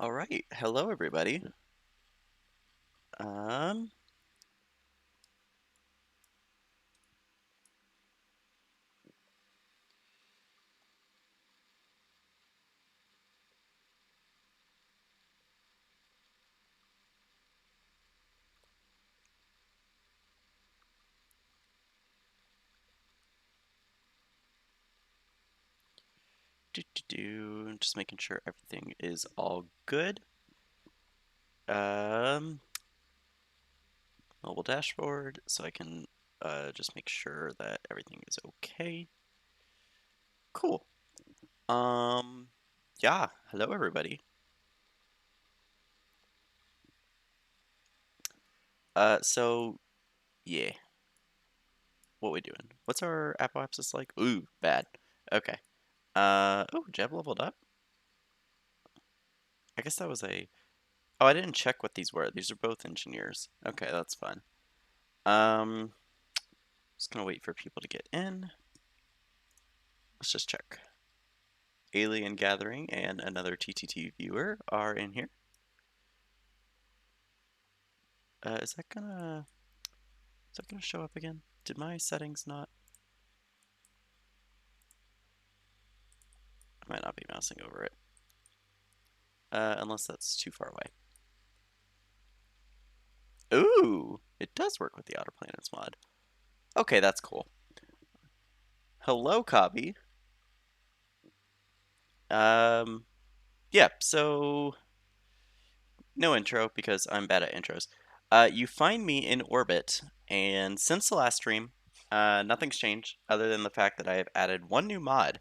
All right, hello everybody. Um, just making sure everything is all good. Um, Mobile dashboard, so I can just make sure that everything is okay. Cool. Um, yeah, hello everybody. So yeah, what we doing? What's our apoapsis like? Ooh, bad. Okay. Oh, Jeb leveled up. I guess that was a. Oh, I didn't check what these were. These are both engineers. Okay, that's fine. Um, Just gonna wait for people to get in. Let's just check. Alien Gathering and another TTT viewer are in here. Is that gonna show up again? Did my settings not? I might not be mousing over it. Unless that's too far away. Ooh, it does work with the Outer Planets mod. Okay, that's cool. Hello, Cobby. Um, yeah, so no intro because I'm bad at intros. You find me in orbit, and since the last stream, nothing's changed other than the fact that I have added one new mod.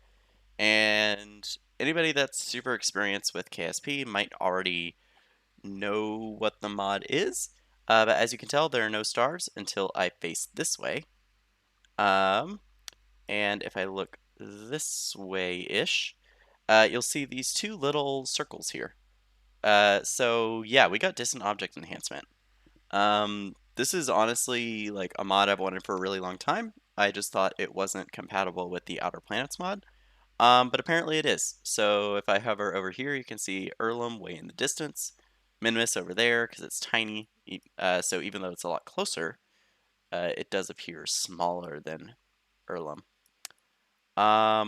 And anybody that's super experienced with KSP might already know what the mod is. But as you can tell, there are no stars until I face this way. Um, and if I look this way-ish, you'll see these two little circles here. So yeah, we got distant object enhancement. This is honestly like a mod I've wanted for a really long time. I just thought it wasn't compatible with the Outer Planets mod. But apparently it is. So if I hover over here, you can see Erlem way in the distance, Minmus over there because it's tiny. So even though it's a lot closer, it does appear smaller than Erlem. I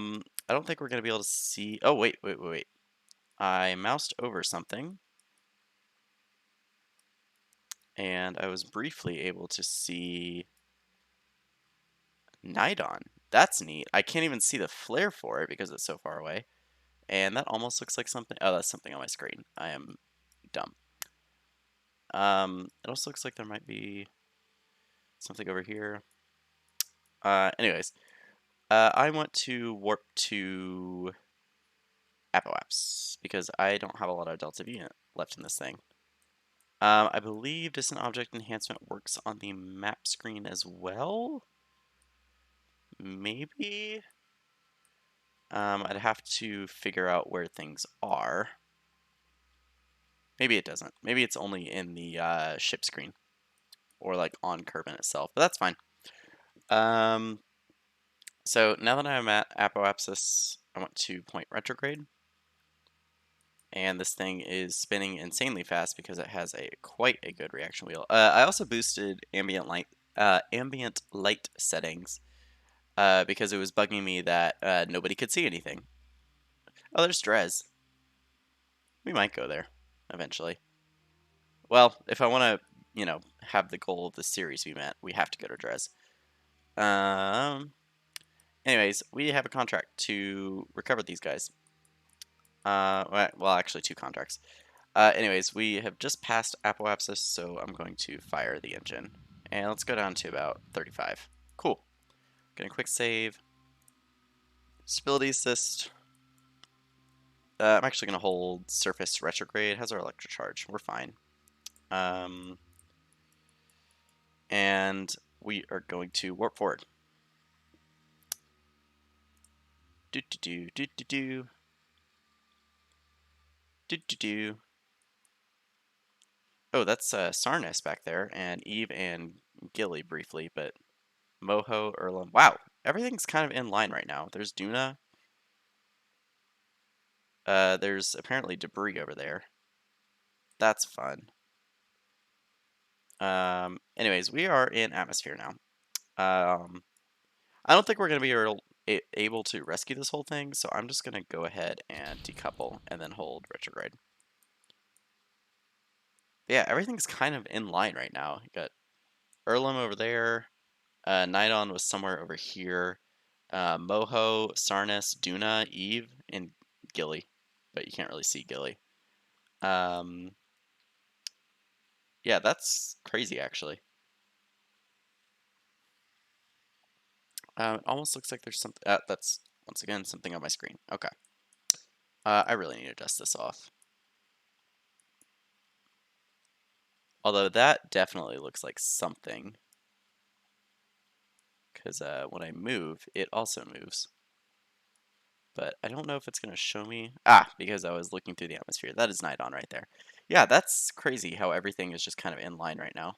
don't think we're going to be able to see. Oh, wait. I moused over something, and I was briefly able to see Nidon. That's neat. I can't even see the flare for it because it's so far away. And that almost looks like something. Oh, that's something on my screen. I am dumb. It also looks like there might be something over here. Anyways, I want to warp to Apoapse because I don't have a lot of Delta V left in this thing. I believe distant object enhancement works on the map screen as well. Maybe. I'd have to figure out where things are. Maybe it doesn't. Maybe it's only in the ship screen or like on Kerbal itself, but that's fine. So now that I'm at apoapsis, I want to point retrograde. And this thing is spinning insanely fast because it has quite a good reaction wheel. I also boosted ambient light settings because it was bugging me that nobody could see anything. Oh, there's Drez. We might go there eventually. Well, if I want to, have the goal of the series be met, we have to go to Drez. Anyways, we have a contract to recover these guys. Well, actually, two contracts. Anyways, we have just passed apoapsis, so I'm going to fire the engine. And let's go down to about 35. Cool. Gonna quick save. Stability assist. I'm actually gonna hold surface retrograde. How's our electrocharge? We're fine. And we are going to warp forward. Do do do do do do. Do do do. Oh, that's Sarnes back there, and Eve and Gilly briefly, but Moho, Erlem. Wow, everything's kind of in line right now. There's Duna. There's apparently debris over there. that's fun. Anyways, we are in atmosphere now. I don't think we're going to be able to rescue this whole thing, so I'm just going to go ahead and decouple and then hold retrograde. Yeah, everything's kind of in line right now. You got Erlem over there. Nidon was somewhere over here. Moho, Sarnis, Duna, Eve, and Gilly. But you can't really see Gilly. Um, yeah, that's crazy, actually. It almost looks like there's something. That's, once again, something on my screen. Okay. I really need to dust this off. Although that definitely looks like something. Because when I move, it also moves. But I don't know if it's going to show me. Ah, because I was looking through the atmosphere. That is Nidon right there. Yeah, that's crazy how everything is just kind of in line right now.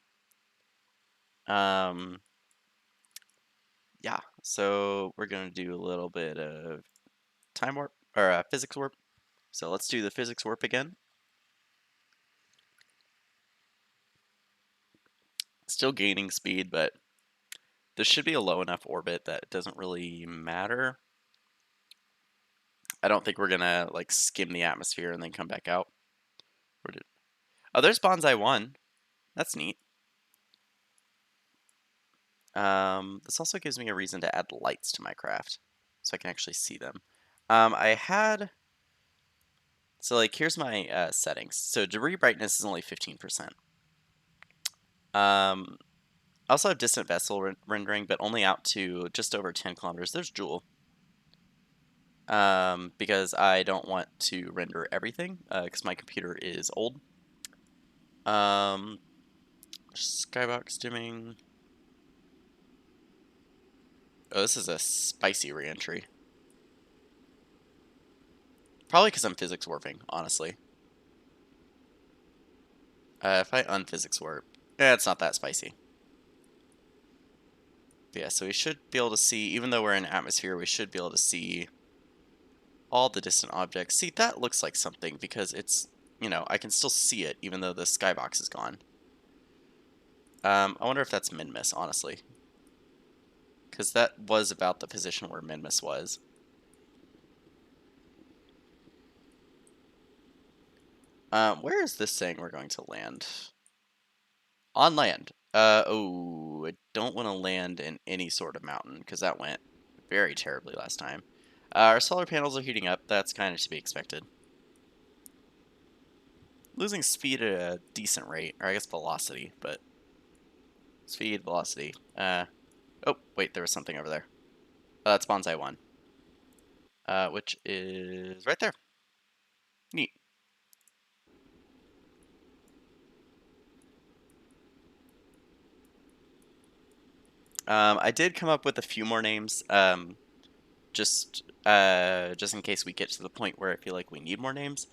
Yeah, so we're going to do a little bit of time warp, or physics warp. So let's do the physics warp again. Still gaining speed, but this should be a low enough orbit that it doesn't really matter. I don't think we're gonna like skim the atmosphere and then come back out. Oh, there's Bonsai 1. That's neat. This also gives me a reason to add lights to my craft, so I can actually see them. I had... So, like, here's my settings. So, debris brightness is only 15%. I also have distant vessel rendering, but only out to just over 10 kilometers. There's Joule. Because I don't want to render everything, because my computer is old. Skybox dimming. Oh, this is a spicy reentry. Probably because I'm physics warping, honestly. If I unphysics warp, it's not that spicy. But yeah, so we should be able to see, even though we're in atmosphere, we should be able to see all the distant objects. See, that looks like something because it's, I can still see it even though the skybox is gone. I wonder if that's Minmus, honestly. Because that was about the position where Minmus was. Where is this saying we're going to land? On land. Oh, I don't want to land in any sort of mountain because that went very terribly last time. Our solar panels are heating up. That's kind of to be expected. Losing speed at a decent rate, or I guess velocity, but speed, velocity. Oh, wait, there was something over there. Oh, that's Bonsai 1, which is right there. Neat. I did come up with a few more names, just in case we get to the point where I feel like we need more names.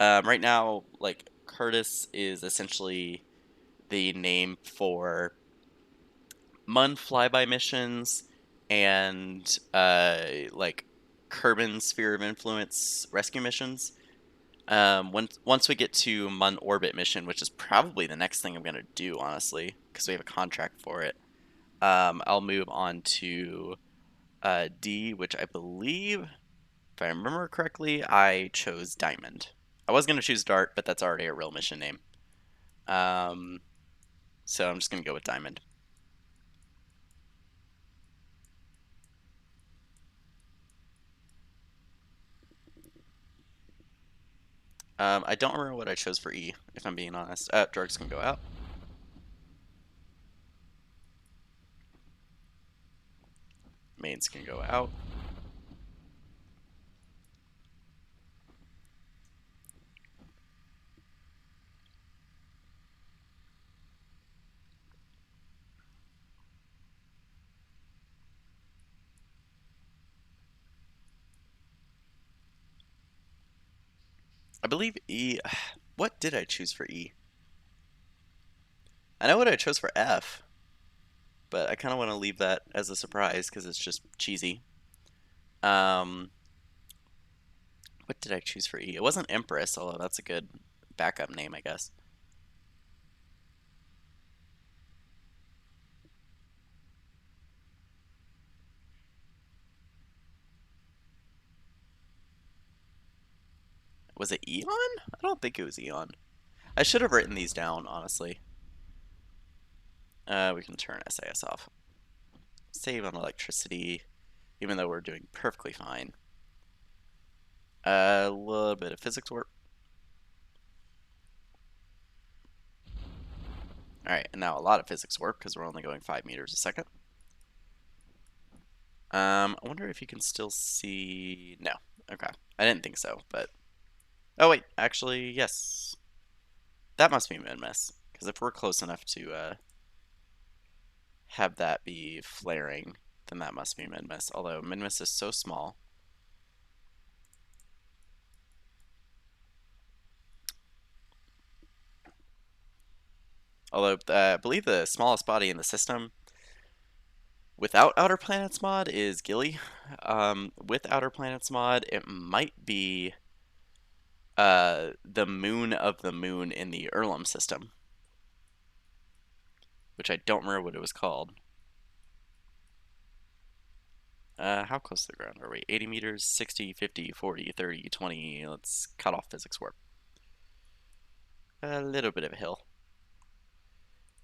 Right now, like Curtis is essentially the name for Mun flyby missions and like Kerbin Sphere of Influence rescue missions. Once we get to Mun orbit mission, which is probably the next thing I'm gonna do, honestly, because we have a contract for it. I'll move on to D, which I believe, if I remember correctly, I chose Diamond. I was gonna choose Dart, but that's already a real mission name. Um, so I'm just gonna go with Diamond. I don't remember what I chose for E, if I'm being honest. Drugs can go out. Mains can go out. I believe E. What did I choose for E? I know what I chose for F, but I kind of want to leave that as a surprise because it's just cheesy. Um, what did I choose for E? It wasn't Empress, although that's a good backup name, I guess. Was it Eon? I don't think it was Eon. I should have written these down, honestly. We can turn SAS off. Save on electricity, even though we're doing perfectly fine. A little bit of physics warp. Alright, and now a lot of physics warp because we're only going 5 meters a second. I wonder if you can still see... No. Okay. I didn't think so, but... Oh, wait. Actually, yes. That must be min-miss. Because if we're close enough to have that be flaring, then that must be min-miss. Although min-miss is so small. Although I believe the smallest body in the system without Outer Planets mod is Gilly. With Outer Planets mod, it might be the moon of the moon in the Erlum system, which I don't remember what it was called. How close to the ground are we? 80 meters, 60, 50, 40, 30, 20. Let's cut off physics warp. A little bit of a hill.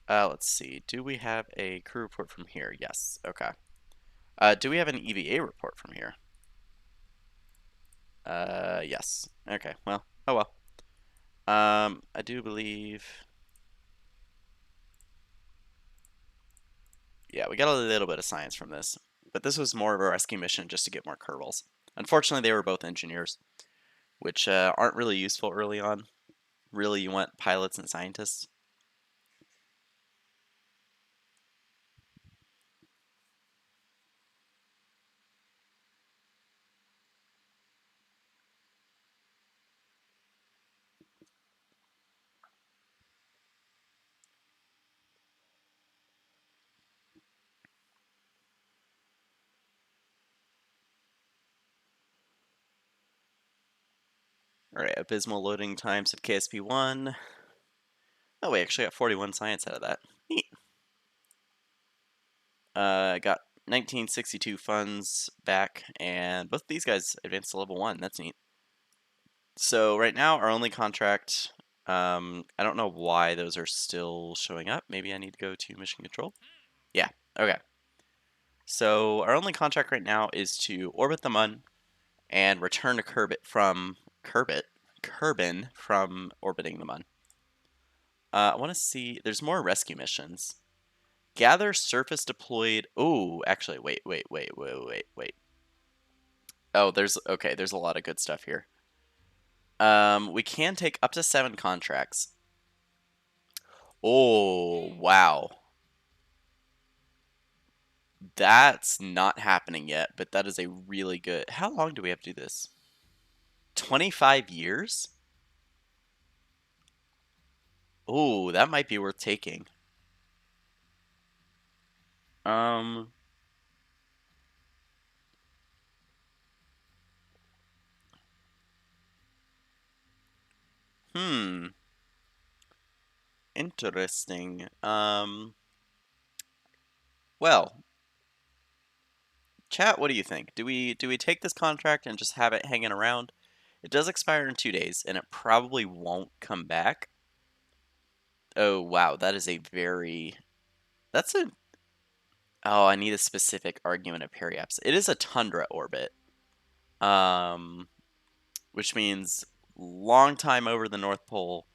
Let's see. Do we have a crew report from here? Yes. Okay. Do we have an EVA report from here? Yes. Okay. Well. Oh well. I do believe. Yeah, we got a little bit of science from this, but this was more of a rescue mission just to get more Kerbals. Unfortunately, they were both engineers, which aren't really useful early on. Really, you want pilots and scientists. All right, abysmal loading times of KSP1. Oh, we actually got 41 science out of that. Neat. I got 1962 funds back, and both these guys advanced to level 1. That's neat. So right now, our only contract, I don't know why those are still showing up. Maybe I need to go to mission control. Yeah, okay. So our only contract right now is to orbit the Mun and return to Kerbin from orbiting the Mun. I want to see, there's more rescue missions. Gather surface deployed. Oh, actually, wait. Oh, there's a lot of good stuff here. We can take up to 7 contracts. Oh, wow. That's not happening yet, but that is a really good. How long do we have to do this? 25 years? Oh, that might be worth taking. Um, hmm. Interesting. Well, chat, what do you think? Do we take this contract and just have it hanging around? It does expire in 2 days, and it probably won't come back. Oh, wow, that is a very... That's a... Oh, I need a specific argument of periaps. It is a tundra orbit. Um, which means long time over the North Pole,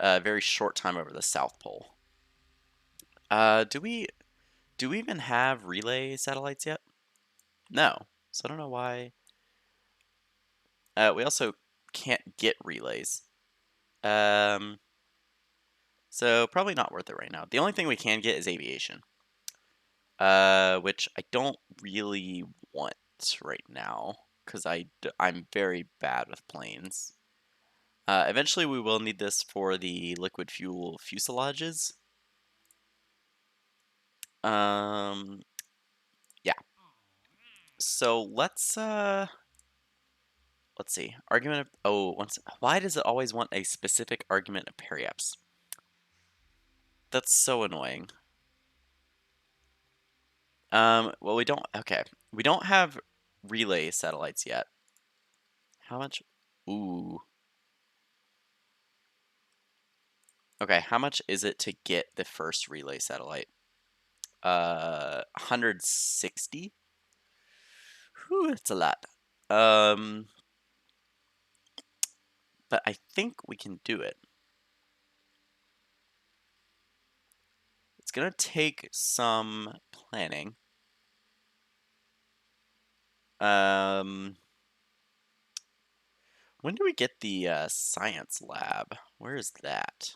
very short time over the South Pole. Do we even have relay satellites yet? No. So I don't know why. We also can't get relays. Um, so probably not worth it right now. The only thing we can get is aviation, which I don't really want right now because I'm very bad with planes. Eventually, we will need this for the liquid fuel fuselages. Yeah. So let's see. Argument of why does it always want a specific argument of periaps? That's so annoying. Well, we don't have relay satellites yet. How much? Ooh. Okay, how much is it to get the first relay satellite? 160? Whew, that's a lot. Um, but I think we can do it. It's gonna take some planning. Um, when do we get the science lab? Where is that?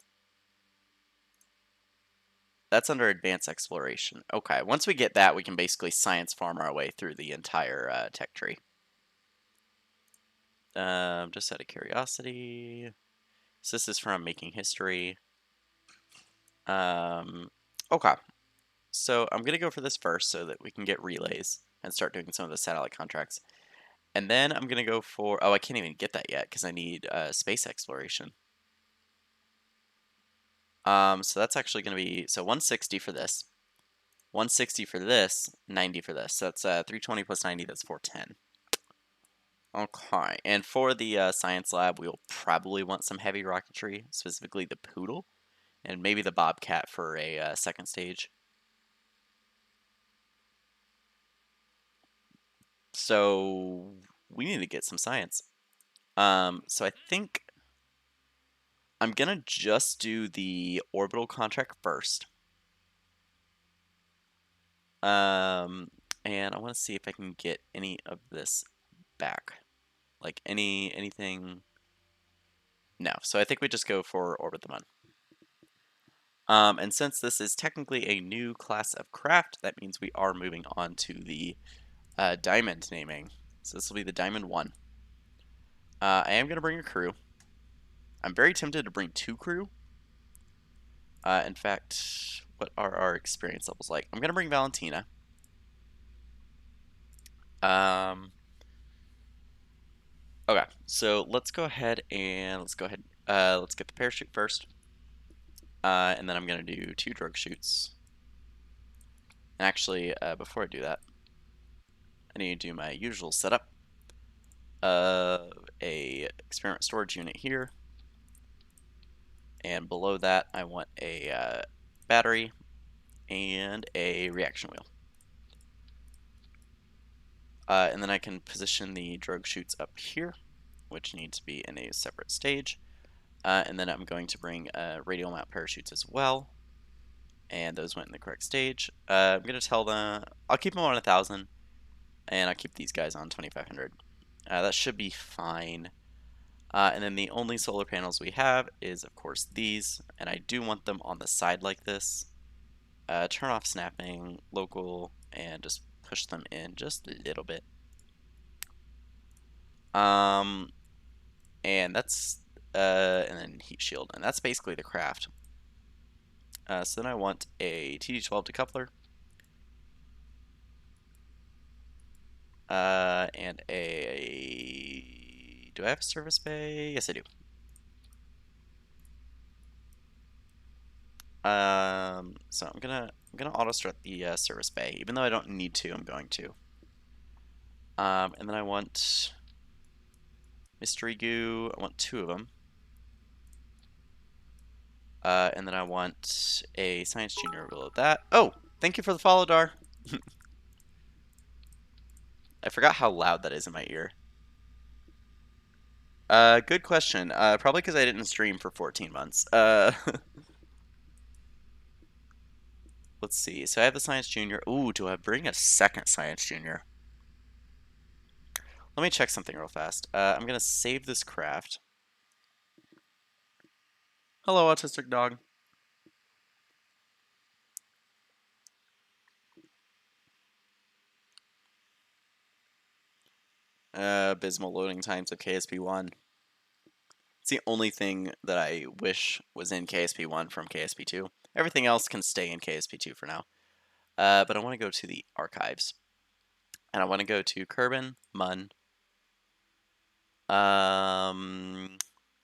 That's under advanced exploration. Okay, once we get that, we can basically science farm our way through the entire tech tree. Just out of curiosity. So this is from Making History. Um, okay, so I'm gonna go for this first so that we can get relays and start doing some of the satellite contracts. And then I'm gonna go for, oh, I can't even get that yet because I need space exploration. So that's actually gonna be, so 160 for this, 160 for this, 90 for this. So that's 320 plus 90, that's 410. Okay, and for the science lab, we'll probably want some heavy rocketry, specifically the Poodle, and maybe the Bobcat for a second stage. So we need to get some science. So I think I'm gonna just do the orbital contract first. Um, and I want to see if I can get any of this back, like anything. No, so I think we just go for orbit the Moon. And since this is technically a new class of craft, that means we are moving on to the diamond naming. So this will be the Diamond 1. I am going to bring a crew. I'm very tempted to bring 2 crew. In fact, what are our experience levels like? I'm going to bring Valentina. Okay, so let's go ahead and let's get the parachute first. And then I'm going to do 2 drug chutes. And actually, before I do that, I need to do my usual setup. A experiment storage unit here. And below that, I want a battery and a reaction wheel. And then I can position the drug chutes up here, which need to be in a separate stage. And then I'm going to bring radial mount parachutes as well. And those went in the correct stage. I'm going to tell them, I'll keep them on 1,000, and I'll keep these guys on 2,500. That should be fine. And then the only solar panels we have is, of course, these, and I do want them on the side like this. Turn off snapping, local, and just push them in just a little bit. And that's, and then heat shield, and that's basically the craft. So then I want a TD12 decoupler. And do I have a service bay? Yes, I do. So I'm gonna auto strut the service bay, even though I don't need to. I'm going to. And then I want mystery goo. I want 2 of them. And then I want a science junior below that. Oh, thank you for the follow, Dar. I forgot how loud that is in my ear. Good question. Probably because I didn't stream for 14 months. Let's see. So I have the science junior. Ooh, do I bring a second science junior? Let me check something real fast. I'm gonna save this craft. Hello, autistic dog. Abysmal loading times of KSP1. It's the only thing that I wish was in KSP1 from KSP2. Everything else can stay in KSP2 for now. But I want to go to the archives. And I want to go to Kerbal, Mun,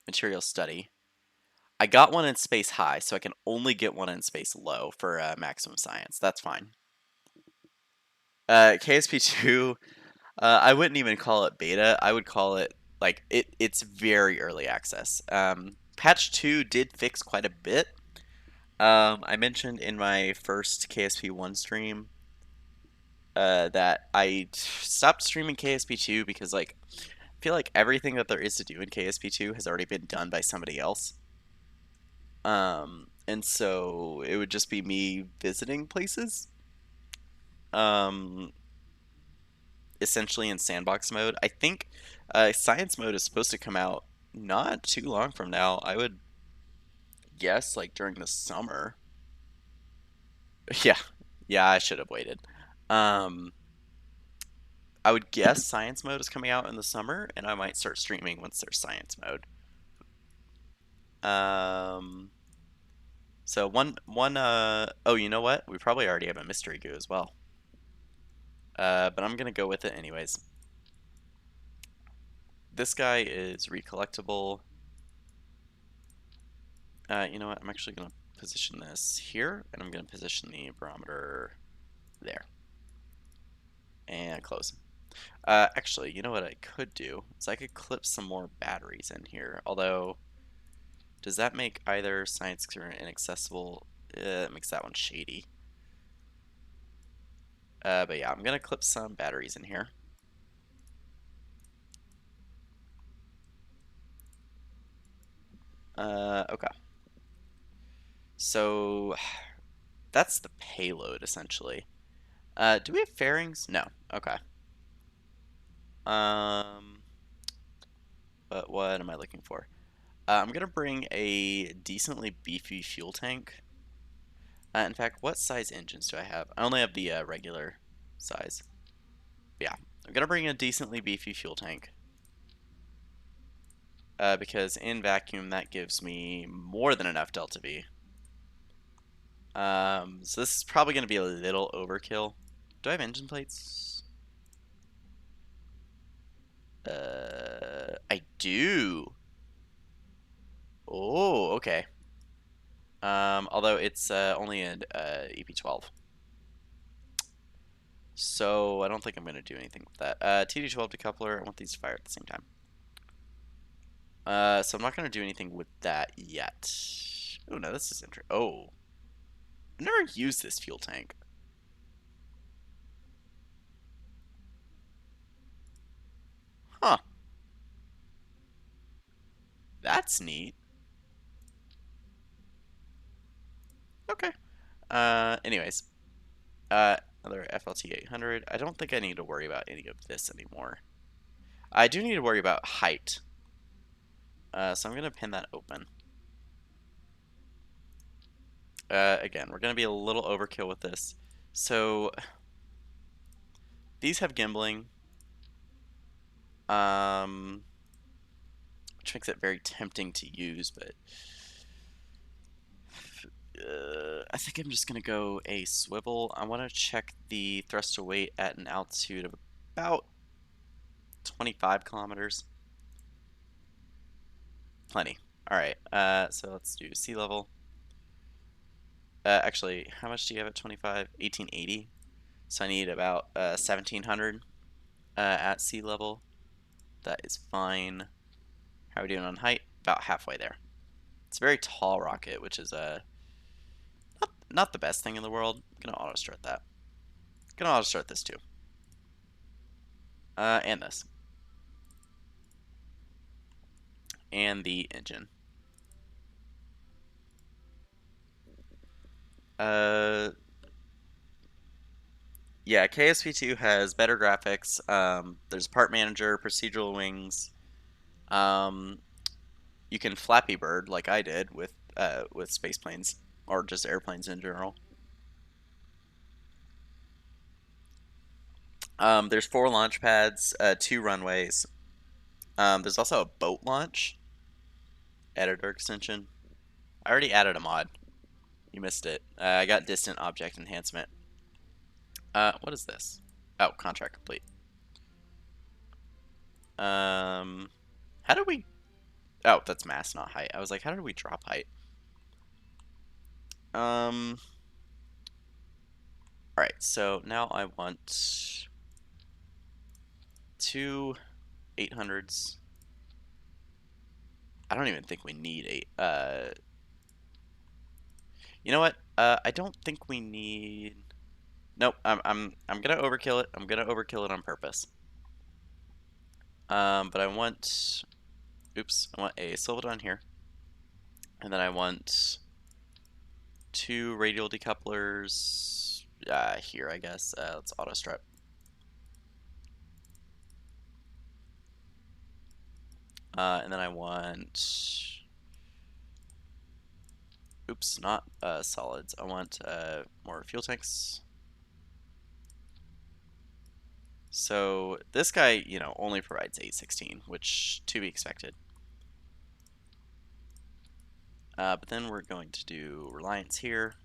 Material Study. I got one in Space High, so I can only get one in Space Low for Maximum Science. That's fine. KSP2, I wouldn't even call it beta. I would call it, like, it's very early access. Patch 2 did fix quite a bit. I mentioned in my first KSP1 stream that I stopped streaming KSP2 because like I feel like everything that there is to do in KSP2 has already been done by somebody else. And so it would just be me visiting places. Um, Essentially in sandbox mode. I think science mode is supposed to come out not too long from now. I would guess like during the summer. Yeah, yeah, I should have waited. Um, I would guess science mode is coming out in the summer, and I might start streaming once there's science mode. Um, so oh, you know what? We probably already have a mystery goo as well. But I'm gonna go with it anyways. This guy is recollectible. You know what? I'm actually gonna position this here, and I'm gonna position the barometer there. And close. Actually, you know what I could do? Is I could clip some more batteries in here. Although, does that make either science current inaccessible? It makes that one shady. But yeah, I'm gonna clip some batteries in here. Okay. So that's the payload essentially. Do we have fairings? No. Okay. Um, but what am I looking for? I'm gonna bring a decently beefy fuel tank. In fact, what size engines do I have? I only have the regular size. Yeah, I'm gonna bring a decently beefy fuel tank. Because in vacuum that gives me more than enough delta V. So this is probably gonna be a little overkill. Do I have engine plates? I do. Oh, okay. Although it's only an EP12. So I don't think I'm going to do anything with that. TD12 decoupler, I want these to fire at the same time. So I'm not going to do anything with that yet. Oh, no, this is interesting. Oh, I've never used this fuel tank. Huh, that's neat. Okay. Anyways, another FLT 800. I don't think I need to worry about any of this anymore. I do need to worry about height. So I'm going to pin that open. Again, we're going to be a little overkill with this. So these have gimbling, which makes it very tempting to use, but I think I'm just going to go a swivel. I want to check the thrust to weight at an altitude of about 25 kilometers. Plenty. All right, so let's do sea level. Actually, how much do you have at 25? 1880. So I need about 1700 at sea level. That is fine. How are we doing on height? About halfway there. It's a very tall rocket, which is not the best thing in the world. I'm gonna auto start that. Gonna auto start this too. And this. And the engine. Uh, yeah, KSP2 has better graphics. There's a part manager, procedural wings. Um, you can Flappy Bird like I did with space planes or just airplanes in general. There's 4 launch pads, 2 runways. There's also a boat launch editor extension. I already added a mod. You missed it. I got distant object enhancement. What is this? Oh, contract complete. How do we? Oh, that's mass, not height. I was like, how did we drop height? Um. All right. So now I want 2 800s. I don't even think we need a. You know what? I don't think we need. Nope. I'm gonna overkill it. I'm gonna overkill it on purpose. But I want. Oops. I want a swivel down here, and then I want two radial decouplers here, I guess. Let's auto strip. And then I want. Oops, not solids. I want more fuel tanks. So this guy, only provides 816, which to be expected. But then we're going to do reliance here.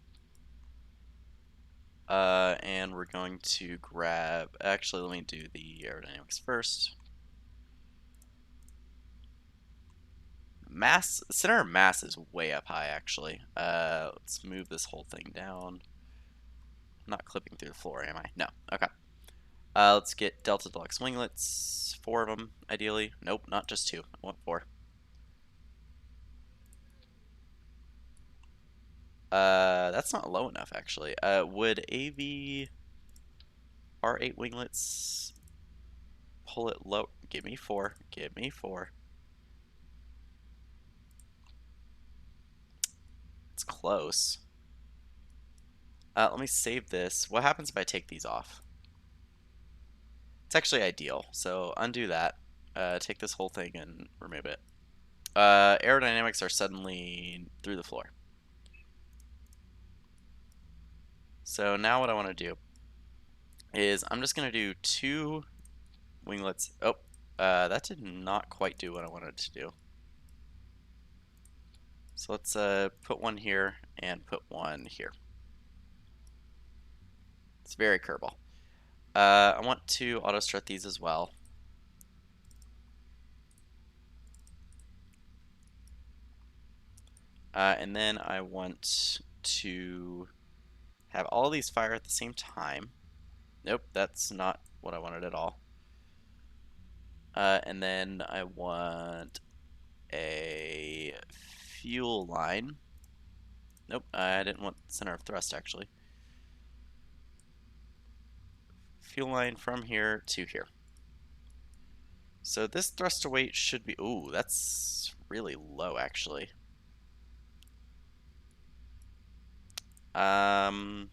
And we're going to grab, actually let me do the aerodynamics first. Mass, center of mass is way up high actually. Let's move this whole thing down. I'm not clipping through the floor, am I? No, okay. Let's get Delta Deluxe winglets, 4 of them ideally. Nope, not just 2, I want 4. That's not low enough actually. Would AV R8 winglets pull it low? Give me 4. Give me 4. It's close. Let me save this. What happens if I take these off? It's actually ideal. So undo that. Take this whole thing and remove it. Aerodynamics are suddenly through the floor. So now what I want to do is I'm just going to do 2 winglets. Oh, that did not quite do what I wanted to do. So let's put one here and put one here. It's very Kerbal. I want to auto strut these as well. And then I want to have all these fire at the same time. Nope, that's not what I wanted at all. And then I want a fuel line. Nope, I didn't want center of thrust actually. Fuel line from here to here. So this thrust to weight should be, ooh, that's really low actually. Let's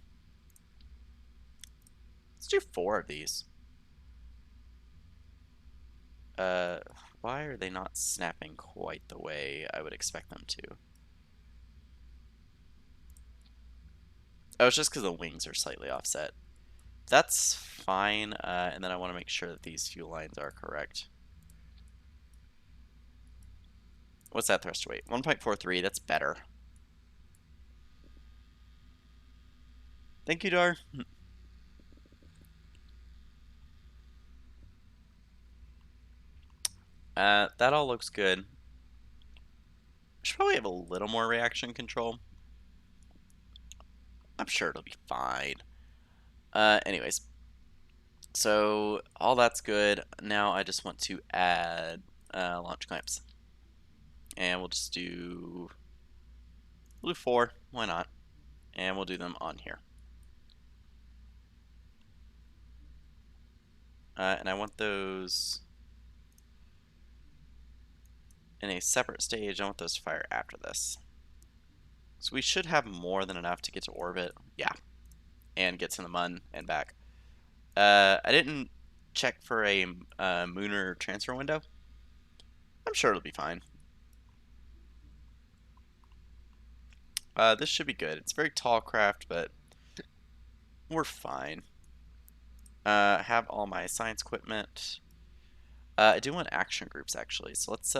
do 4 of these. Why are they not snapping quite the way I would expect them to? Oh, it's just because the wings are slightly offset. That's fine, and then I want to make sure that these fuel lines are correct. What's that thrust weight? 1.43, that's better. Thank you, Dar. That all looks good. Should probably have a little more reaction control. I'm sure it'll be fine. Anyways, so all that's good. Now I just want to add launch clamps. And we'll just do, we'll do 4, why not? And we'll do them on here. And I want those in a separate stage. I want those to fire after this. So we should have more than enough to get to orbit. Yeah. And get to the Mun and back. I didn't check for a Mooner transfer window. I'm sure it'll be fine. This should be good. It's very tall craft, but we're fine. Have all my science equipment. I do want action groups actually, so let's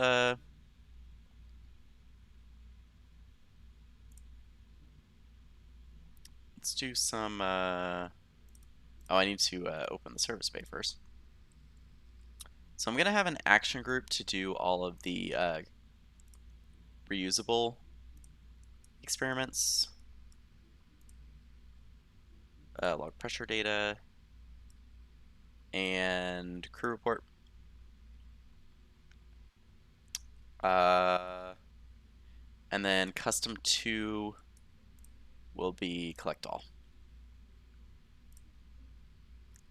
do some oh, I need to open the service bay first. So I'm gonna have an action group to do all of the reusable experiments. Log pressure data and crew report. And then custom 2 will be collect all.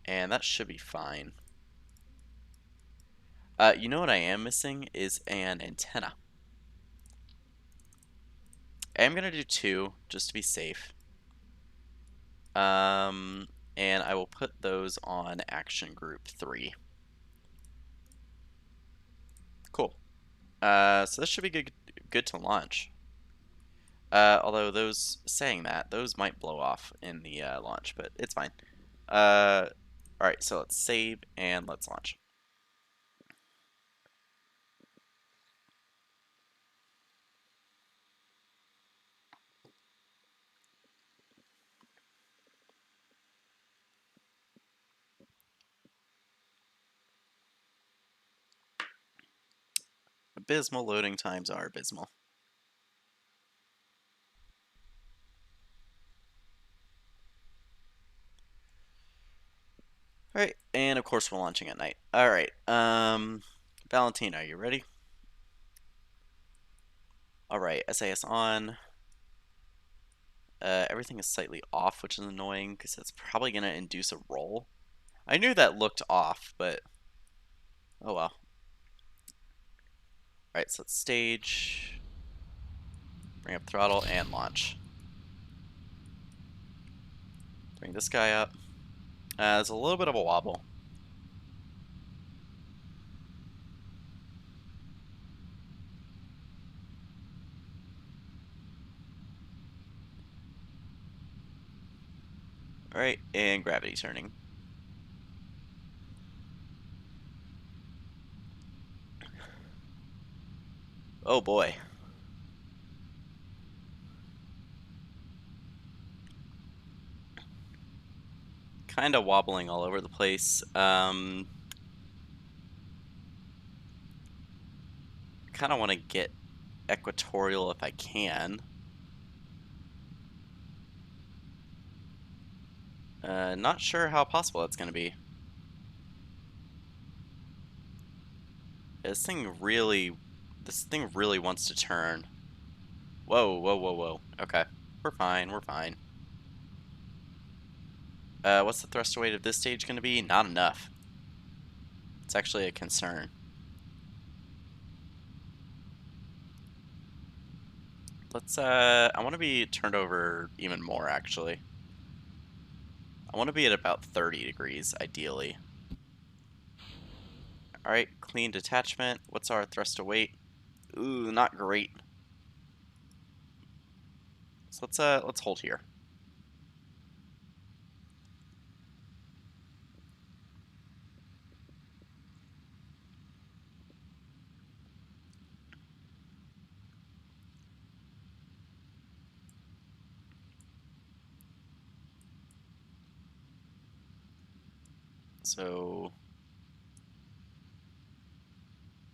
And that should be fine. You know what I am missing is an antenna. I'm going to do 2 just to be safe. And I will put those on action group 3. Cool. So this should be good to launch. Although saying that, those might blow off in the launch, but it's fine. Alright, so let's save and let's launch. Abysmal loading times are abysmal. Alright, and of course we're launching at night. Alright, Valentina, are you ready? Alright, SAS on. Everything is slightly off, which is annoying because it's probably going to induce a roll. I knew that looked off, but oh well. Alright, so let's stage, bring up throttle, and launch. Bring this guy up. There's a little bit of a wobble. Alright, and gravity turning. Oh boy. Kind of wobbling all over the place. Kind of want to get equatorial if I can. Not sure how possible that's going to be. This thing really wants to turn. Whoa, whoa, whoa, whoa. Okay, we're fine, we're fine. What's the thrust weight of this stage going to be? Not enough. It's actually a concern. Let's, I want to be turned over even more, actually. I want to be at about 30 degrees, ideally. Alright, clean detachment. What's our thrust to weight? Ooh, not great. So let's hold here. So,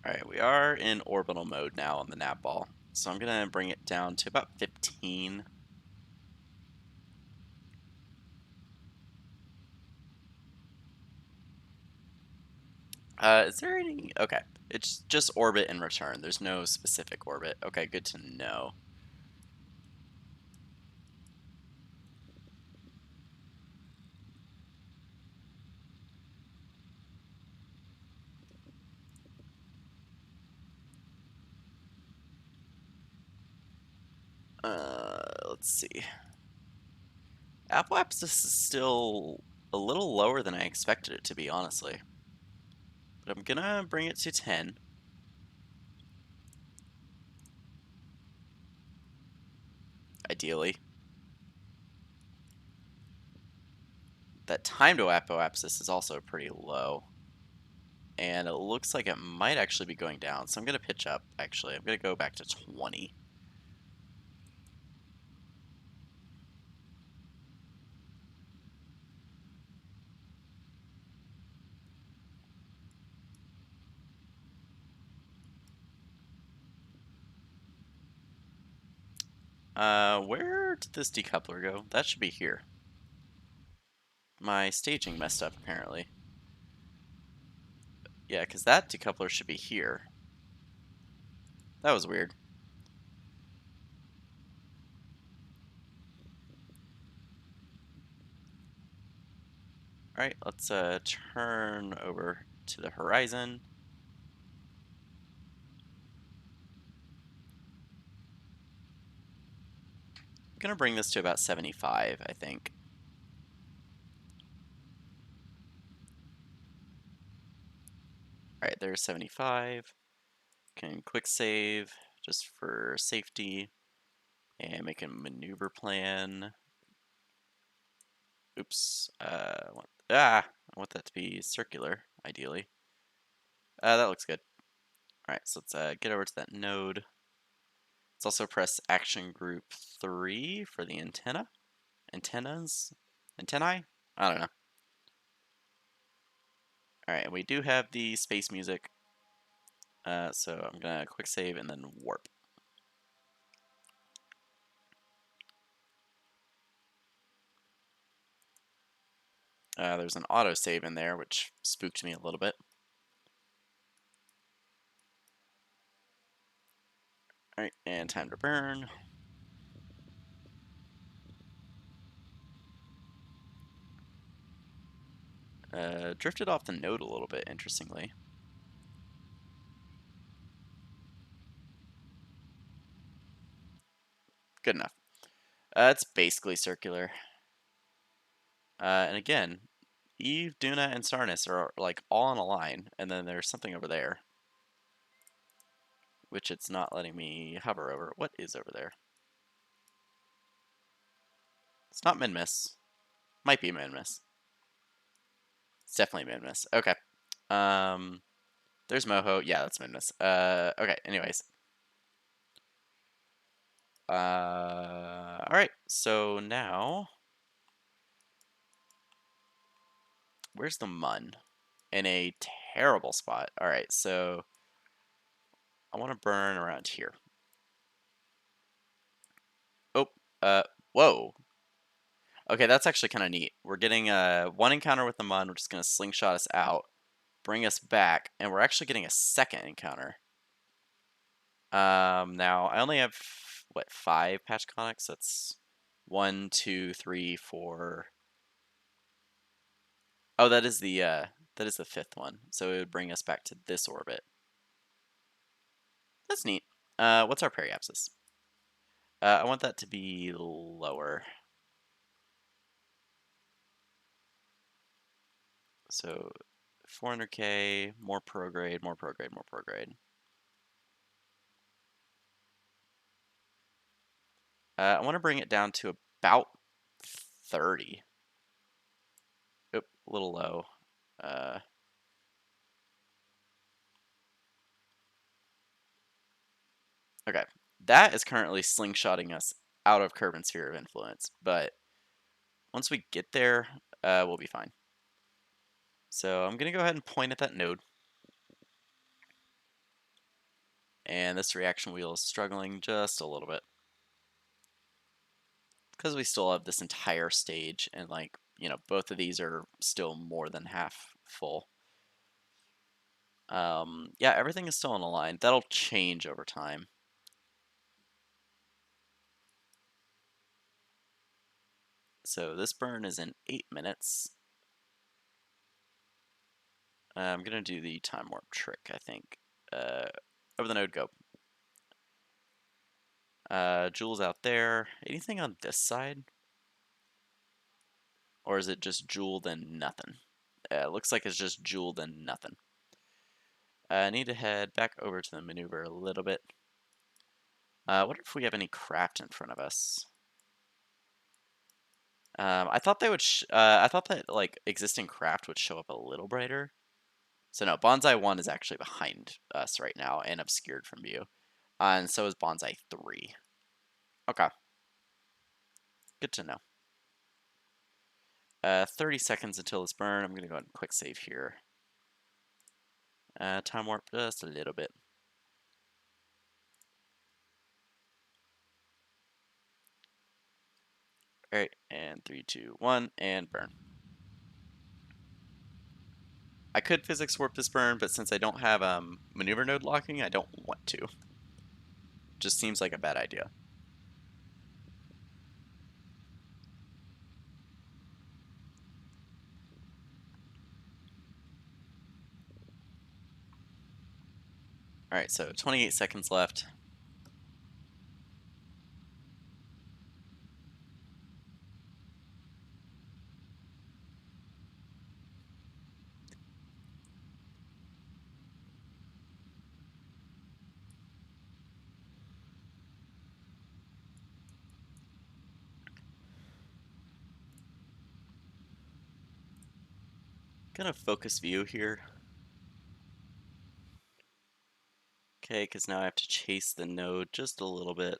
alright, we are in orbital mode now on the nav ball. So I'm gonna bring it down to about 15. Is there any... Okay, it's just orbit and return. There's no specific orbit. Okay, good to know. Let's see. Apoapsis is still a little lower than I expected it to be, honestly. But I'm gonna bring it to 10. Ideally. That time to apoapsis is also pretty low. And it looks like it might actually be going down. So I'm gonna pitch up, actually. I'm gonna go back to 20. Where did this decoupler go? That should be here. My staging messed up, apparently. Yeah, because that decoupler should be here. That was weird. All right, let's turn over to the horizon. I'm gonna bring this to about 75, I think. All right, there's 75. Can quick save just for safety and make a maneuver plan. Oops. I want that to be circular, ideally. That looks good. All right, so let's get over to that node. Let's also press Action Group 3 for the antennas, antennae. I don't know. All right, and we do have the space music. So I'm gonna quick save and then warp. There's an auto save in there, which spooked me a little bit. All right, and time to burn. Drifted off the node a little bit, interestingly. Good enough. It's basically circular. And again, Eve, Duna, and Sarnis are like all on a line, and then there's something over there, which it's not letting me hover over. What is over there? It's not Minmus. Might be Minmus. It's definitely Minmus. Okay. There's Moho. Yeah, that's Minmus. Okay. Anyways. All right. So now, where's the Mun? In a terrible spot. All right. So I want to burn around here. Oh. Whoa. Okay, that's actually kind of neat. We're getting one encounter with the Mun, which is going to slingshot us out, bring us back, and we're actually getting a second encounter. Now I only have what 5 patch conics. That's 1, 2, 3, 4. Oh, that is the 5th one. So it would bring us back to this orbit. That's neat. What's our periapsis? I want that to be lower. So 400k, more prograde, more prograde, more prograde. I want to bring it down to about 30. Oop, a little low. Okay, that is currently slingshotting us out of Kerbal Sphere of Influence, but once we get there, we'll be fine. So I'm going to go ahead and point at that node. And this reaction wheel is struggling just a little bit. Because we still have this entire stage, and like, both of these are still more than half full. Yeah, everything is still on a line. That'll change over time. So this burn is in 8 minutes. I'm going to do the time warp trick, I think. Over the node, go. Jules out there. Anything on this side? Or is it just Jewel then nothing? Looks like it's just Jewel then nothing. I need to head back over to the maneuver a little bit. What if we have any craft in front of us? I thought they would. I thought that like existing craft would show up a little brighter. So no, Bonsai 1 is actually behind us right now and obscured from view. And so is Bonsai 3. Okay. Good to know. 30 seconds until this burn. I'm going to go ahead and quick save here. Time warp just a little bit. Alright, and 3, 2, 1, and burn. I could physics warp this burn, but since I don't have maneuver node locking, I don't want to. Just seems like a bad idea. Alright, so 28 seconds left. Gonna focus view here. Okay, because now I have to chase the node just a little bit.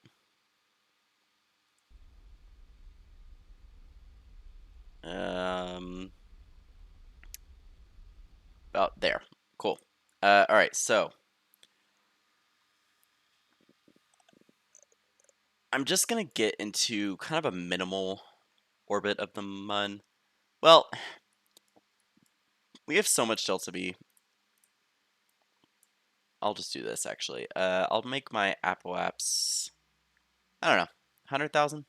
About there. Cool. Alright, so I'm just gonna get into kind of a minimal orbit of the Mun. Well, we have so much delta V. I'll just do this actually. I'll make my apoaps, I don't know, 100,000?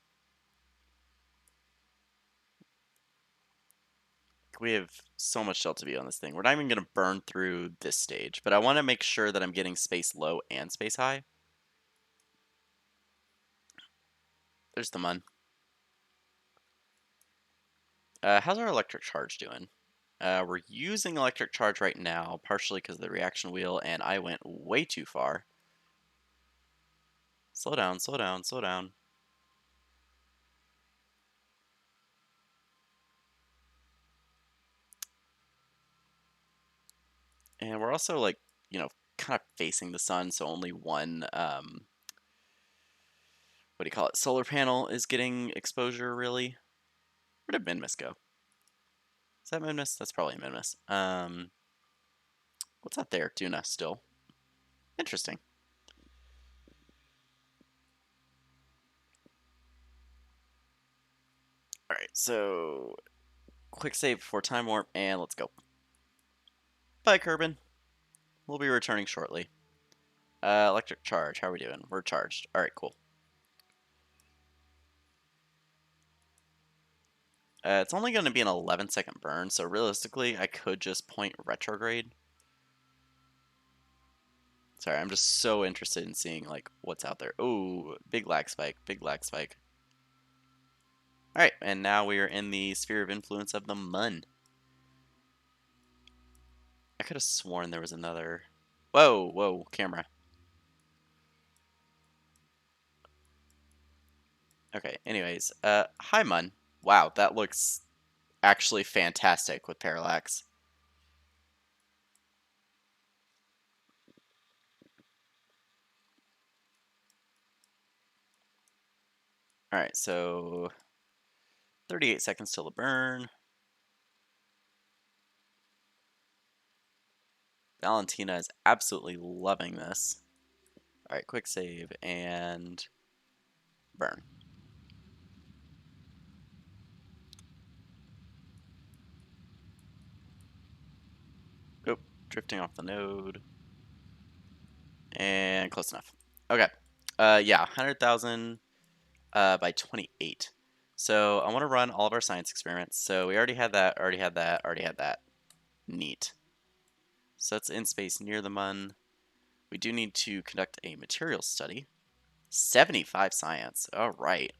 We have so much delta V on this thing. We're not even gonna burn through this stage, but I want to make sure that I'm getting space low and space high. There's the Mun. How's our electric charge doing? We're using electric charge right now, partially because of the reaction wheel, and I went way too far. Slow down, slow down, slow down. And we're also like, kind of facing the sun, so only one, what do you call it, solar panel is getting exposure, really. Where did Minmus go? Is that Minmus? That's probably Minmus. What's that there? Duna still. Interesting. Alright, so quick save before time warp, and let's go. Bye, Kerbin. We'll be returning shortly. Electric charge, how are we doing? We're charged. Alright, cool. It's only going to be an 11-second burn, so realistically, I could just point retrograde. Sorry, I'm just so interested in seeing, like, what's out there. Ooh, big lag spike, big lag spike. Alright, and now we are in the sphere of influence of the Mun. I could have sworn there was another... Whoa, whoa, camera. Okay, anyways, hi Mun. Wow, that looks actually fantastic with Parallax. Alright, so 38 seconds till the burn. Valentina is absolutely loving this. Alright, quick save and burn. Oop, drifting off the node. And close enough. Okay. Yeah, 100,000 by 28. So I want to run all of our science experiments. So we already had that, already had that, already had that. Neat. So that's in space near the Mun. We do need to conduct a materials study. 75 science. All right.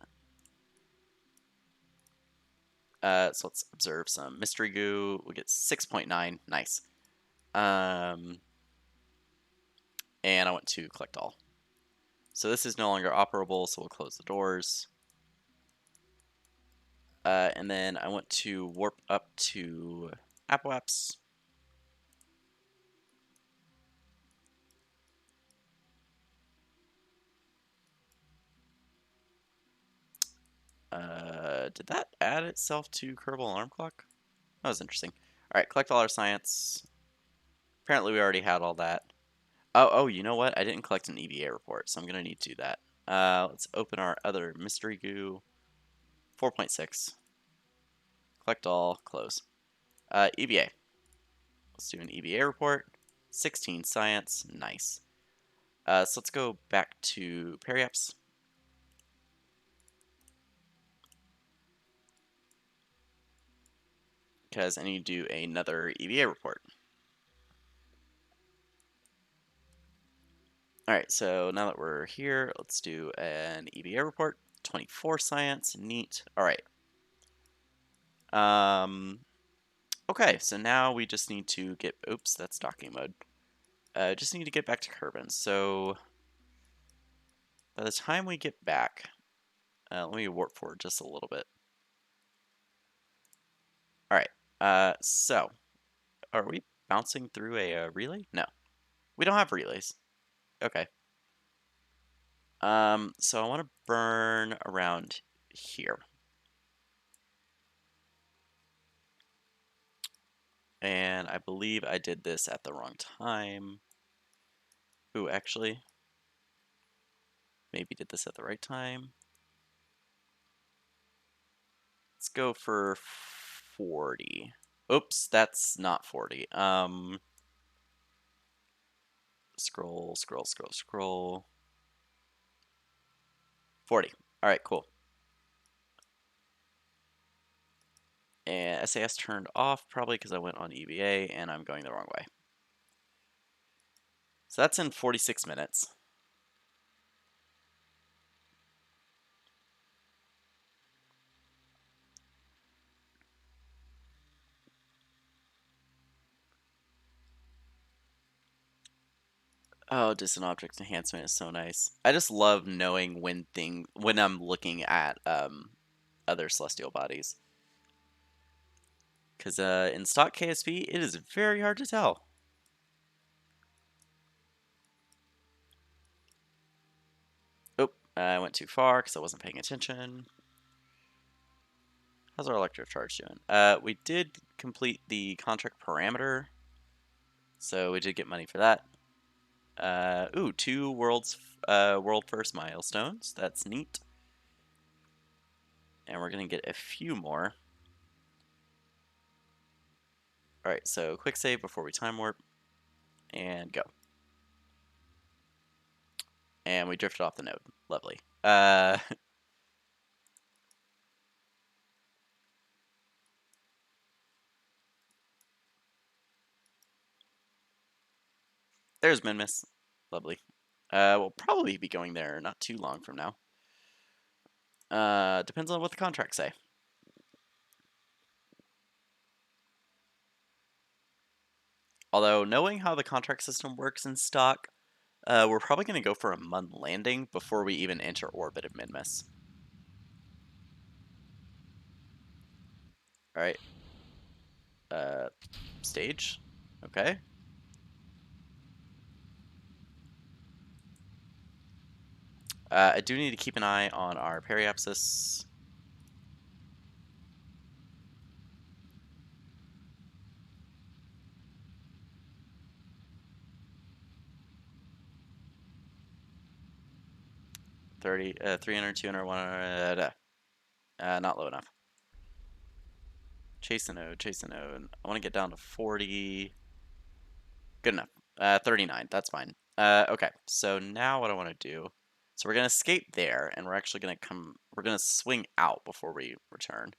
So let's observe some mystery goo. We get 6.9. Nice. And I want to collect all. So this is no longer operable, so we'll close the doors. And then I want to warp up to Apoaps. Did that add itself to Kerbal Alarm Clock? That was interesting. Alright, collect all our science. Apparently we already had all that. Oh, you know what? I didn't collect an EVA report, so I'm going to need to do that. Let's open our other mystery goo. 4.6. Collect all, close. EVA. Let's do an EVA report. 16 science, nice. So let's go back to Periaps. Because I need to do another EVA report. All right, so now that we're here, let's do an EBA report. 24 science, neat. All right. Okay, so now we just need to get, oops, that's docking mode. Just need to get back to Kerbin. So by the time we get back, let me warp forward just a little bit. All right, so are we bouncing through a relay? No, we don't have relays. Okay. So I want to burn around here. And I believe I did this at the wrong time. Ooh, actually, maybe did this at the right time. Let's go for 40. Oops, that's not 40. Scroll, scroll, scroll, scroll. 40. All right, cool. And SAS turned off probably because I went on EVA and I'm going the wrong way. So that's in 46 minutes. Oh, distant object enhancement is so nice. I just love knowing when I'm looking at other celestial bodies. Because in stock KSP, it is very hard to tell. Oh, I went too far because I wasn't paying attention. How's our electrocharge doing? We did complete the contract parameter, so we did get money for that. Ooh, 2 world first milestones. That's neat. And we're gonna get a few more. All right, so quick save before we time warp, and go. And we drifted off the node. Lovely. There's Minmus. Lovely. We'll probably be going there not too long from now. Depends on what the contracts say. Although, knowing how the contract system works in stock, we're probably going to go for a Mun landing before we even enter orbit of Minmus. Alright. Stage. Okay. I do need to keep an eye on our periapsis. $30, 300, 200, 100, not low enough. Chase the node, chase the node. I want to get down to 40. Good enough. 39, that's fine. Okay, so now what I want to do, so we're going to escape there, and we're actually going to we're going to swing out before we return.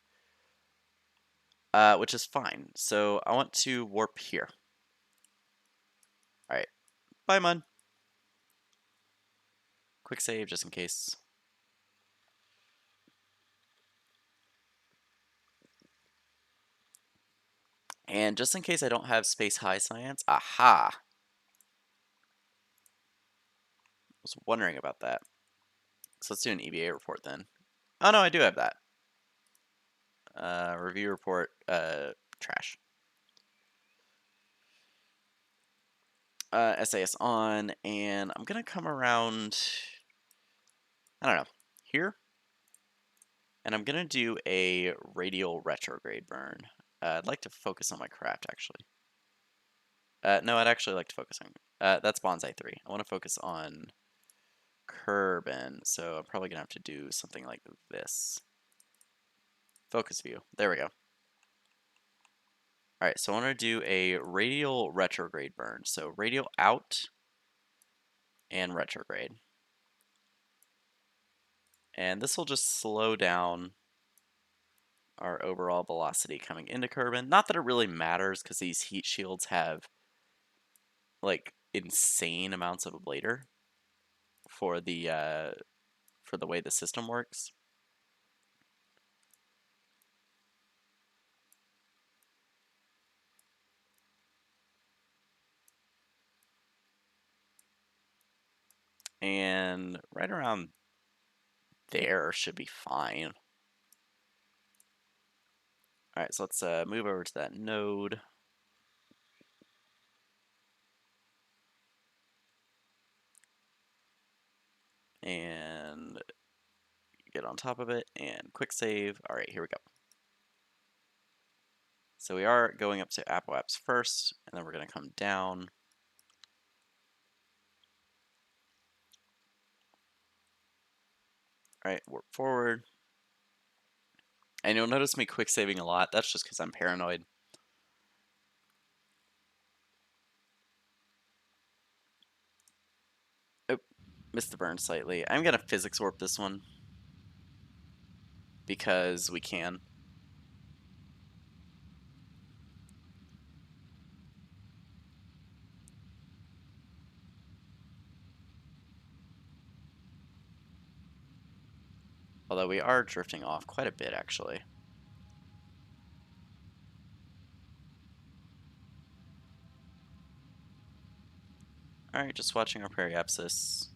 Which is fine. So I want to warp here. Alright, bye Mun. Quick save just in case. And just in case I don't have space high science, aha! I was wondering about that. So let's do an EBA report then. Oh no, I do have that. Review report, trash. SAS on, and I'm gonna come around, I don't know, here? And I'm gonna do a radial retrograde burn. I'd like to focus on my craft, actually. No, I'd actually like to focus on, that's Bonsai 3. I want to focus on Kerbin, so I'm probably gonna have to do something like this. Focus view, there we go. Alright, so I want to do a radial retrograde burn. So radial out and retrograde. And this will just slow down our overall velocity coming into Kerbin. Not that it really matters because these heat shields have like insane amounts of ablator. for the way the system works. And right around there should be fine. All right, so let's move over to that node. And get on top of it and quick save. All right, here we go. So we are going up to Apple Apps first, and then we're going to come down. All right, work forward. And you'll notice me quick saving a lot. That's just because I'm paranoid. Oh, missed the burn slightly. I'm going to physics warp this one because we can. Although we are drifting off quite a bit, actually. All right, just watching our periapsis.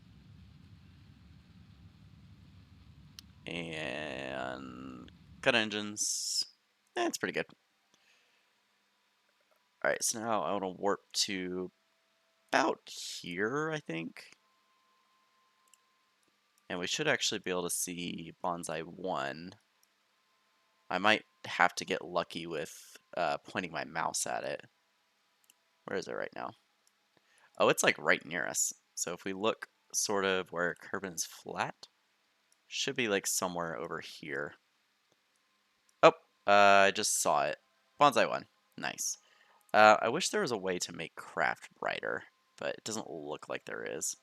And cut engines. It's pretty good. All right, so now I want to warp to about here, I think. And we should actually be able to see Bonsai 1. I might have to get lucky with pointing my mouse at it. Where is it right now? Oh, it's like right near us. So if we look sort of where Kerbin's flat, should be like somewhere over here. Oh, I just saw it. Bonsai 1. Nice. I wish there was a way to make craft brighter, but it doesn't look like there is.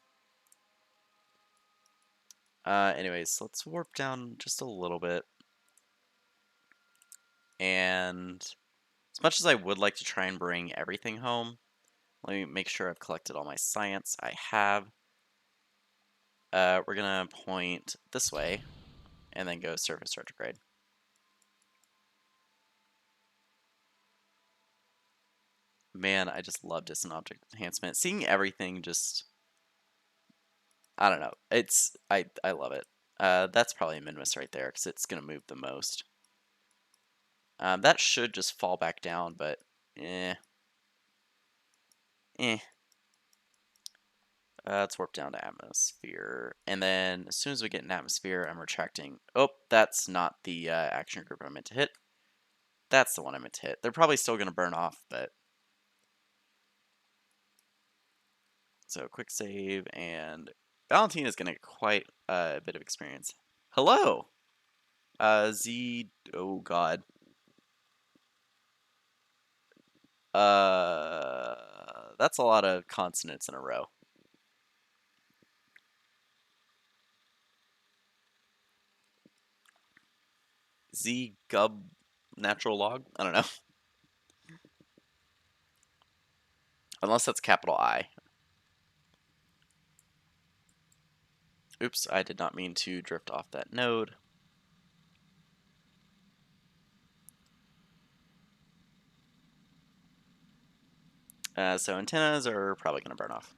Anyways, let's warp down just a little bit. And as much as I would like to try and bring everything home, let me make sure I've collected all my science. I have. We're going to point this way and then go surface retrograde. Man, I just love distant object enhancement. Seeing everything just, I don't know. I love it. That's probably a Minmus right there because it's going to move the most. That should just fall back down, but eh. Let's warp down to atmosphere. And then as soon as we get an atmosphere, I'm retracting. Oh, that's not the action group I meant to hit. That's the one I meant to hit. They're probably still going to burn off, but... So quick save, and Valentina is going to get quite a bit of experience. Hello! Z... Oh, God. That's a lot of consonants in a row. Z gub natural log? I don't know. Unless that's capital I. Oops, I did not mean to drift off that node. So antennas are probably going to burn off.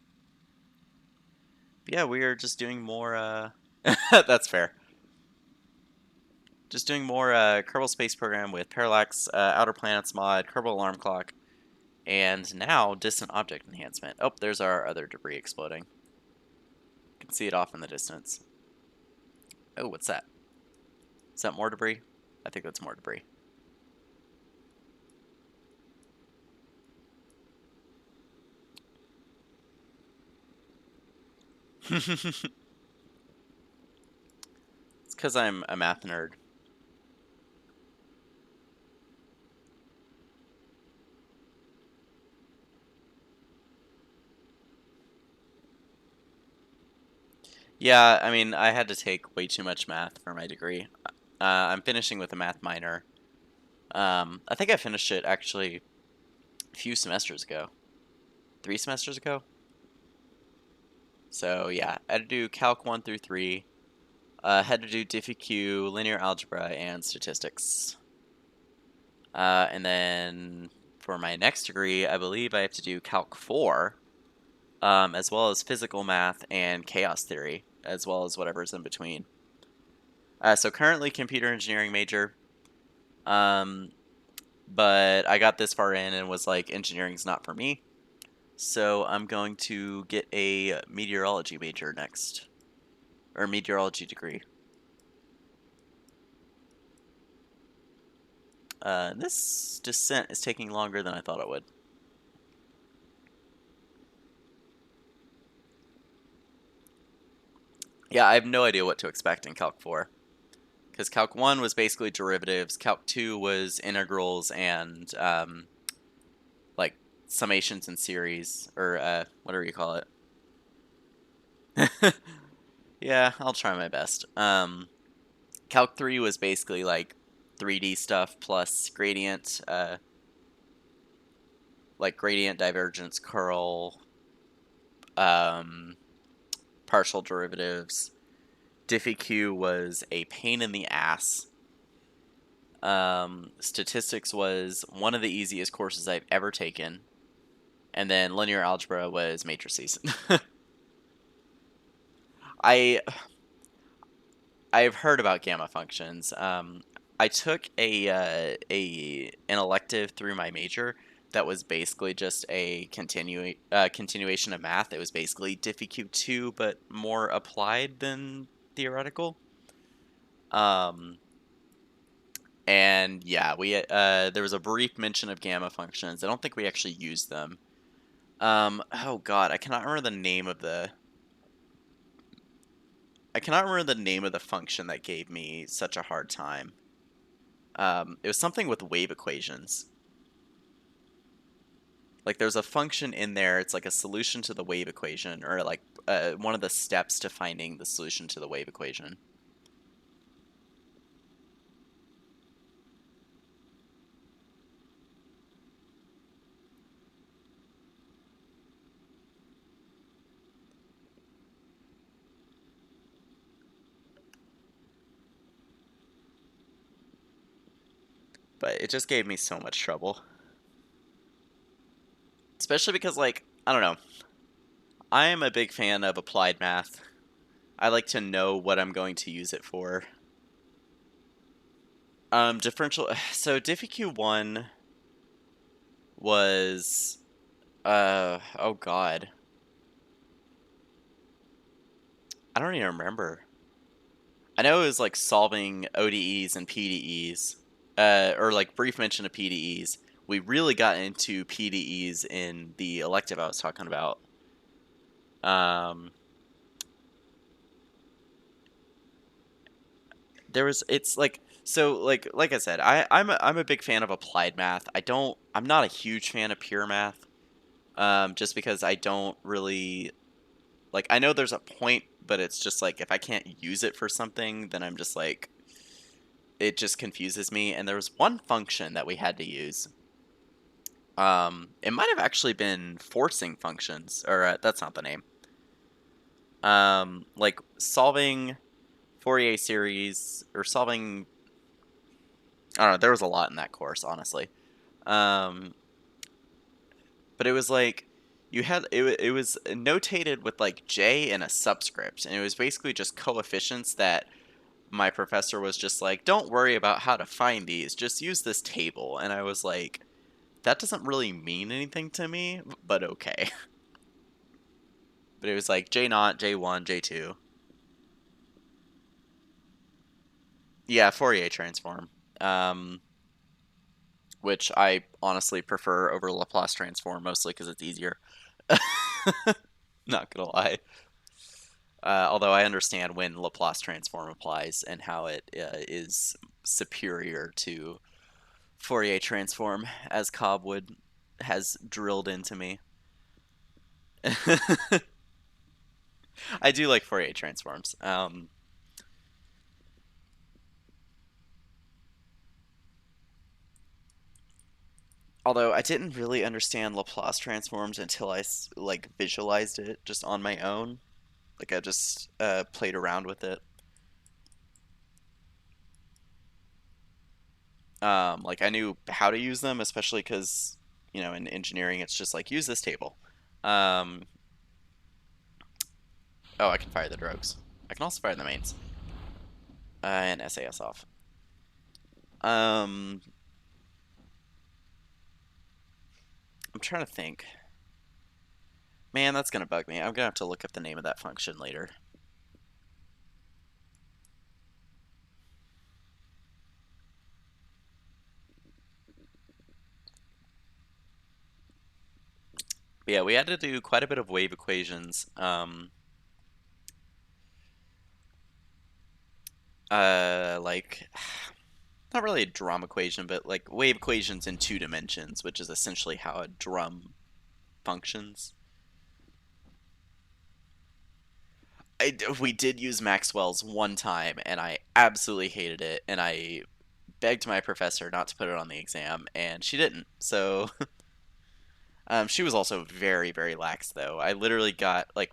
But yeah, we are just doing more... That's fair. Just doing more Kerbal Space Program with Parallax, Outer Planets mod, Kerbal Alarm Clock, and now Distant Object Enhancement. Oh, there's our other debris exploding. You can see it off in the distance. Oh, what's that? Is that more debris? I think that's more debris. It's because I'm a math nerd. Yeah, I mean, I had to take way too much math for my degree. I'm finishing with a math minor. I think I finished it actually a few semesters ago. 3 semesters ago? So yeah, I had to do Calc 1 through 3. Had to do diffie-q, linear algebra, and statistics. And then for my next degree, I believe I have to do Calc 4, as well as physical math and chaos theory, as well as whatever's in between. So currently computer engineering major, um, but I got this far in and was like, engineering's not for me. So I'm going to get a meteorology major next, or meteorology degree. This descent is taking longer than I thought it would. Yeah, I have no idea what to expect in Calc 4. Because Calc 1 was basically derivatives, Calc 2 was integrals and, like, summations and series, or whatever you call it. Yeah, I'll try my best. Calc 3 was basically, like, 3D stuff plus gradient, like gradient, divergence, curl, um, partial derivatives. Diffie-q was a pain in the ass. Statistics was one of the easiest courses I've ever taken. And then linear algebra was matrices. I I've heard about gamma functions. I took a an elective through my major that was basically just a continuation of math. It was basically diffie-q2, but more applied than theoretical. Um, and yeah, we there was a brief mention of gamma functions. I don't think we actually used them. Oh God, I cannot remember the name of the function that gave me such a hard time. It was something with wave equations. Like there's a function in there. It's like a solution to the wave equation, or like one of the steps to finding the solution to the wave equation. But it just gave me so much trouble, especially because like I don't know. I am a big fan of applied math. I like to know what I'm going to use it for. Differential. So diffie-q1 was oh God, I don't even remember. I know it was like solving ODEs and PDEs, or like brief mention of PDEs. We really got into PDEs in the elective I was talking about. Um, there was it's like so like I said, I'm a big fan of applied math. I'm not a huge fan of pure math. Just because I don't really like I know there's a point, but it's just like if I can't use it for something, then I'm just like it just confuses me. And there was one function that we had to use. It might have actually been forcing functions, or that's not the name. Like solving Fourier series or solving. I don't know. There was a lot in that course, honestly. Um, but it was like you had it was notated with like J and a subscript, and it was basically just coefficients that my professor was just like, "Don't worry about how to find these. Just use this table." And I was like, "That doesn't really mean anything to me, but okay." But it was like J naught, J1, J2. Yeah, Fourier transform. Um, which I honestly prefer over Laplace transform, mostly because it's easier. Not gonna lie. Although I understand when Laplace transform applies and how it is superior to Fourier transform, as Cobwood has drilled into me. I do like Fourier transforms. Although I didn't really understand Laplace transforms until I like visualized it just on my own. Like I just played around with it. Like I knew how to use them, especially because in engineering it's just like use this table. Um, oh, I can fire the drogues. I can also fire the mains and SAS off. Um, I'm trying to think. Man, that's gonna bug me. I'm gonna have to look up the name of that function later. But yeah, we had to do quite a bit of wave equations. Like not really a drum equation, but like wave equations in 2 dimensions, which is essentially how a drum functions. We did use Maxwell's one time, and I absolutely hated it, and I begged my professor not to put it on the exam, and she didn't. So she was also very, very lax, though. I literally got like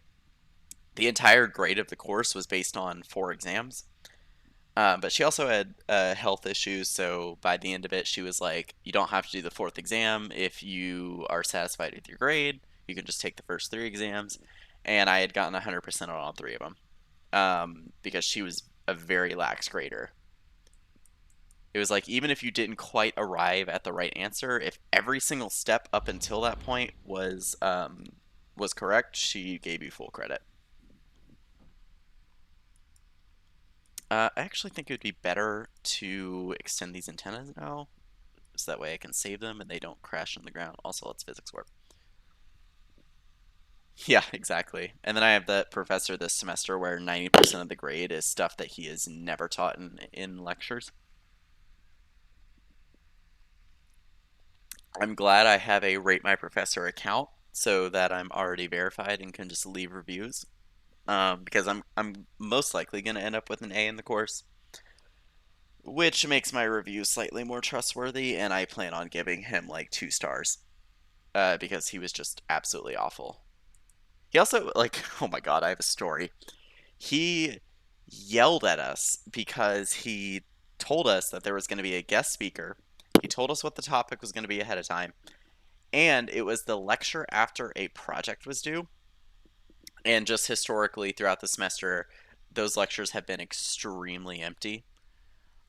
the entire grade of the course was based on 4 exams. But she also had health issues, so by the end of it, she was like, "You don't have to do the fourth exam if you are satisfied with your grade. You can just take the first 3 exams." And I had gotten 100% on all 3 of them because she was a very lax grader. It was like even if you didn't quite arrive at the right answer, if every single step up until that point was correct, she gave you full credit. I actually think it would be better to extend these antennas now, so that way I can save them and they don't crash on the ground. Also, let's physics work. Yeah, exactly. And then I have that professor this semester where 90% of the grade is stuff that he has never taught in lectures. I'm glad I have a rate my professor account so that I'm already verified and can just leave reviews. Because I'm most likely going to end up with an A in the course, which makes my review slightly more trustworthy. And I plan on giving him like 2 stars because he was just absolutely awful. He also like, oh my god, I have a story. He yelled at us because he told us that there was going to be a guest speaker. He told us what the topic was going to be ahead of time, and it was the lecture after a project was due. And just historically throughout the semester, those lectures have been extremely empty.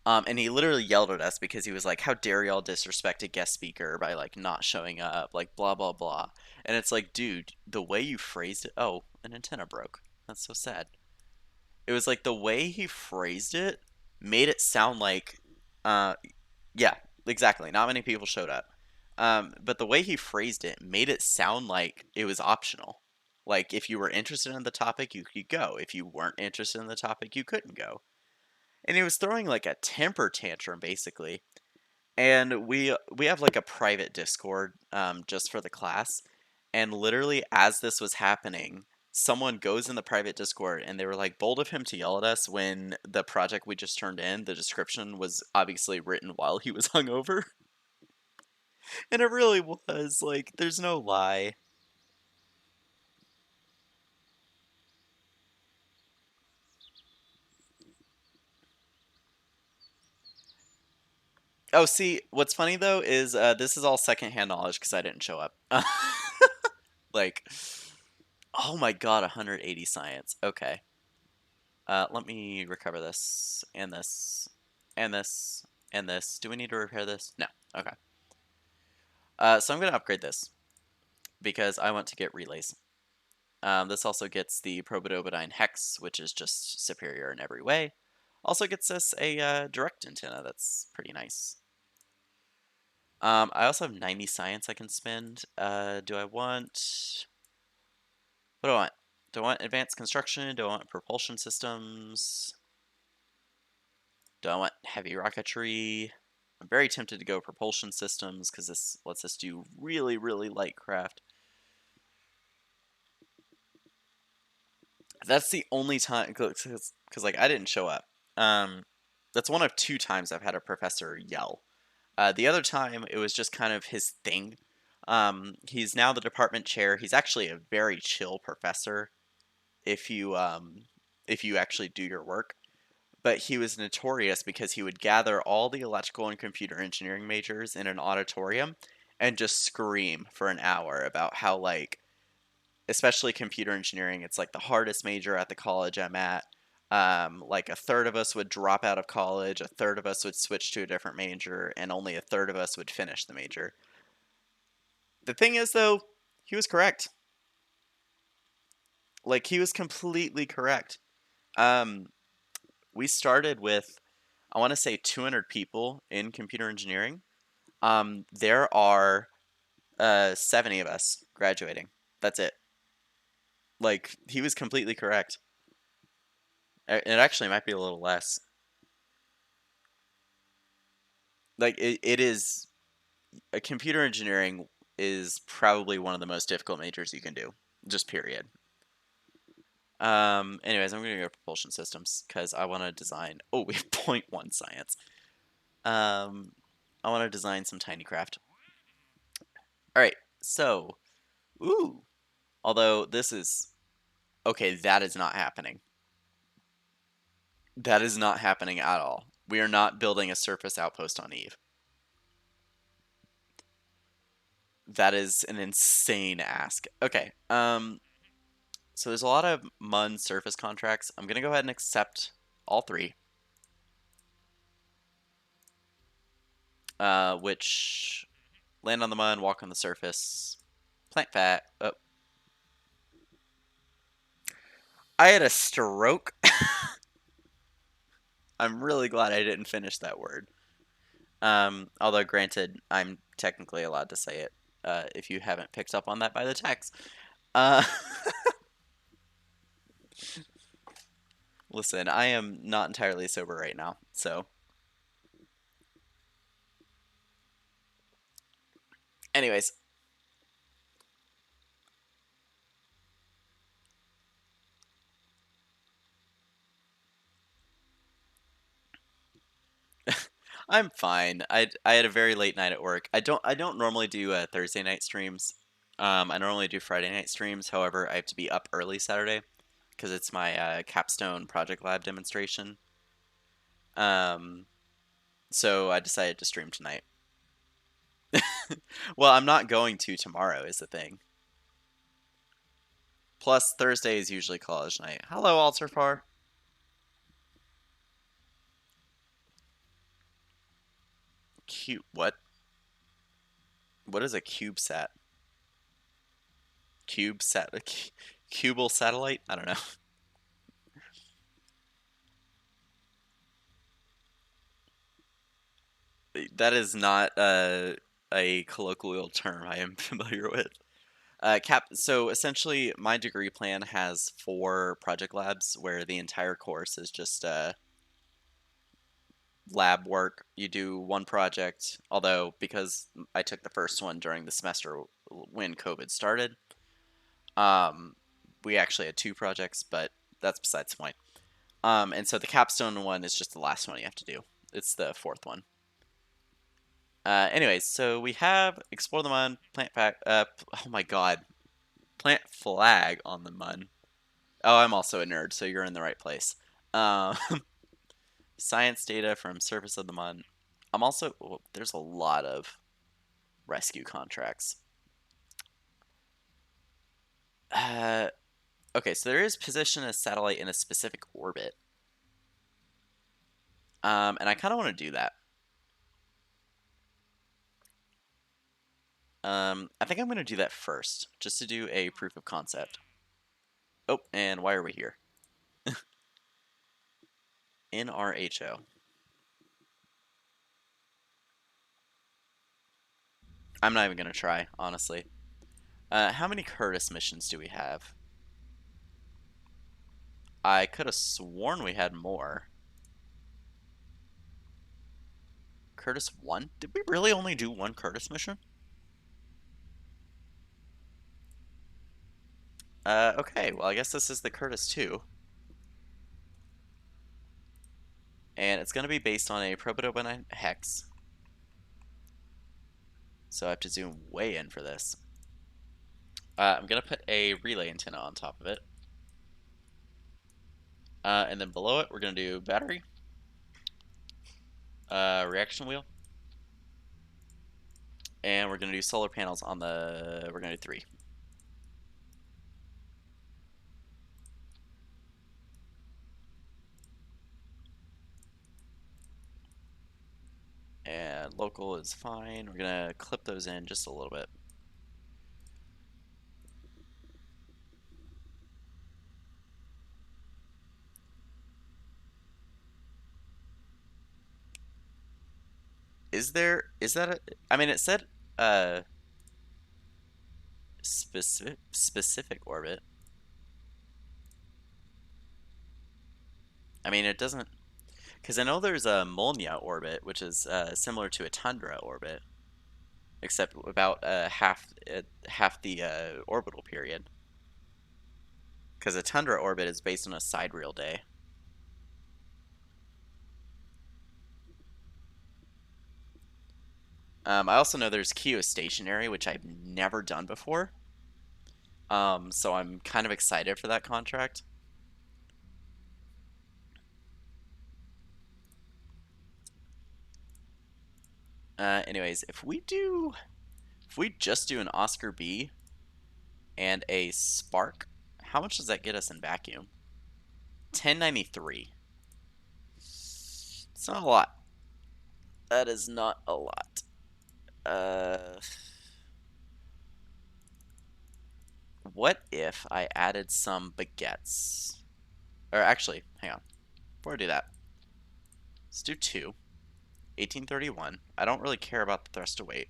And he literally yelled at us because he was like, "How dare y'all disrespect a guest speaker by like not showing up, like blah blah blah." And it's like, dude, the way you phrased it. Oh, an antenna broke. That's so sad. It was like the way he phrased it made it sound like, uh, yeah, exactly. Not many people showed up. But the way he phrased it made it sound like it was optional. Like if you were interested in the topic, you could go. If you weren't interested in the topic, you couldn't go. And he was throwing like a temper tantrum basically. And we have like a private Discord just for the class. And literally as this was happening, someone goes in the private Discord and they were like bold of him to yell at us when the project we just turned in, the description was obviously written while he was hungover. And it really was like there's no lie. Oh, see, what's funny though is this is all secondhand knowledge because I didn't show up. Like, oh my god, 180 science. Okay. Let me recover this, and this, and this, and this. Do we need to repair this? No. Okay. So I'm going to upgrade this because I want to get relays. This also gets the probidobidine hex, which is just superior in every way. Also gets us a direct antenna. That's pretty nice. I also have 90 science I can spend. Do I want... What do I want? Do I want advanced construction? Do I want propulsion systems? Do I want heavy rocketry? I'm very tempted to go propulsion systems because this lets us do really, really light craft. That's the only time, because like I didn't show up. Um, that's one of 2 times I've had a professor yell. The other time it was just kind of his thing. He's now the department chair. He's actually a very chill professor. if you actually do your work. But he was notorious because he would gather all the electrical and computer engineering majors in an auditorium and just scream for an hour about how, like, especially computer engineering, it's like the hardest major at the college I'm at. Like a third of us would drop out of college, a third of us would switch to a different major, and only a third of us would finish the major. The thing is, though, he was correct. Like, he was completely correct. Um, we started with, I want to say, 200 people in computer engineering. There are 70 of us graduating. That's it. Like, he was completely correct. It actually might be a little less. Like, it is, computer engineering is probably one of the most difficult majors you can do. Just period. Anyways, I'm going to go propulsion systems because I want to design. Oh, we have point 0.1 science. Um, I want to design some tiny craft. All right, so, ooh, although this is okay, that is not happening. That is not happening at all. We are not building a surface outpost on Eve. That is an insane ask. Okay, so there's a lot of MUN surface contracts. I'm gonna go ahead and accept all three. Which land on the MUN, walk on the surface, plant fat. Oh, I had a stroke. I'm really glad I didn't finish that word. Although granted, I'm technically allowed to say it. If you haven't picked up on that by the text. Uh, listen, I am not entirely sober right now, so. Anyways, I'm fine. I had a very late night at work. I don't normally do Thursday night streams. I normally do Friday night streams. However, I have to be up early Saturday because it's my capstone project lab demonstration. Um, so I decided to stream tonight. Well, I'm not going to tomorrow is the thing. Plus Thursday is usually college night. Hello, Alterfar. Cube. What? What is a CubeSat? CubeSat? Cubal satellite? I don't know. That is not a colloquial term I am familiar with. So essentially, my degree plan has 4 project labs where the entire course is just lab work. You do one project, although because I took the first one during the semester when COVID started, um, we actually had 2 projects, but that's besides the point. And so the capstone one is just the last one you have to do. It's the 4th one. Anyways, so we have explore the mun, plant pack. Oh my god, plant flag on the mun. Oh, I'm also a nerd, so you're in the right place. Um, science data from surface of the mun. I'm also there's a lot of rescue contracts. Uh, okay, so there is position a satellite in a specific orbit. And I kind of want to do that. I think I'm going to do that first, just to do a proof of concept. Oh, and why are we here? NRHO. I'm not even going to try, honestly. How many Curtis missions do we have? I could have sworn we had more. Curtis 1? Did we really only do 1 Curtis mission? Okay, well, I guess this is the Curtis 2. And it's going to be based on a protobenign hex. So I have to zoom way in for this. I'm going to put a relay antenna on top of it. And then below it, we're going to do battery, reaction wheel, and we're going to do solar panels on the, we're going to do 3. And local is fine. We're going to clip those in just a little bit. Is that a, I mean, it said specific orbit. I mean, it doesn't, because I know there's a Molniya orbit, which is similar to a Tundra orbit, except about half the orbital period. Because a Tundra orbit is based on a sidereal day. I also know there's geostationary, which I've never done before. So I'm kind of excited for that contract. Anyways, if we just do an Oscar B and a Spark, how much does that get us in vacuum? 1093. It's not a lot. That is not a lot. What if I added some baguettes? Or actually, hang on. Before I do that, let's do 2. 1831. I don't really care about the thrust to weight,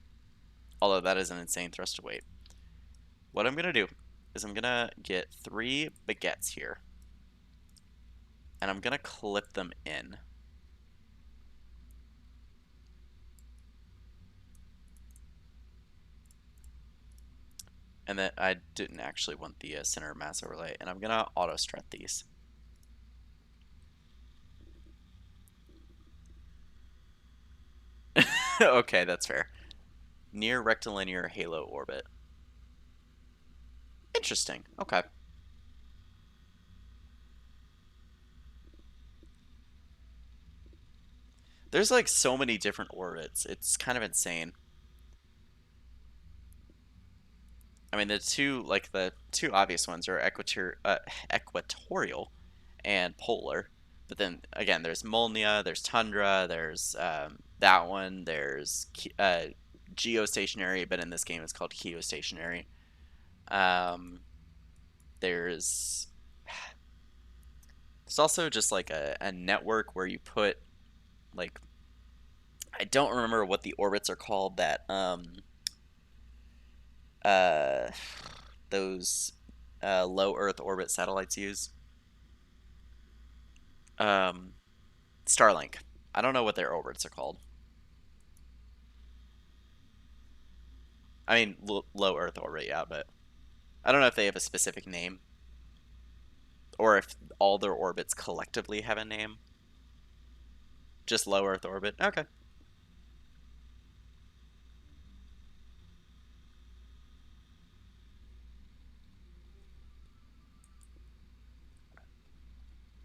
although that is an insane thrust to weight. What I'm going to do is I'm going to get 3 baguettes here, and I'm going to clip them in. And then I didn't actually want the center of mass overlay, and I'm going to auto strut these. Okay, that's fair. Near rectilinear halo orbit. Interesting. Okay. There's like so many different orbits. It's kind of insane. I mean, the two obvious ones are equatorial and polar. But then again, there's Molniya, there's Tundra, there's that one, there's geostationary, but in this game it's called geostationary. Um, there's also just like a network where you put like, I don't remember what the orbits are called that uh those low Earth orbit satellites use. Um, Starlink. I don't know what their orbits are called. I mean, low Earth orbit, yeah, but I don't know if they have a specific name or if all their orbits collectively have a name. Just low Earth orbit. Okay.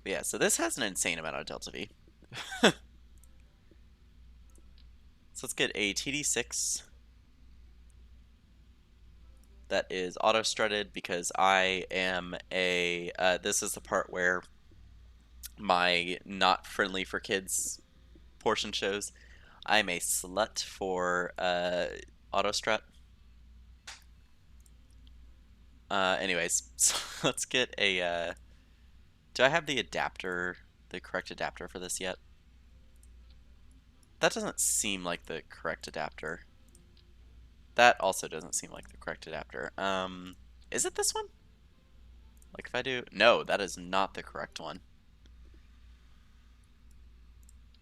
But yeah, so this has an insane amount of delta V. So let's get a TD6 that is auto strutted because I am a. This is the part where my not friendly for kids portion shows. I'm a slut for auto strut. Anyways, so let's get a. Do I have the adapter, the correct adapter for this yet? That doesn't seem like the correct adapter. That also doesn't seem like the correct adapter. Is it this one? Like if I do, no, that is not the correct one.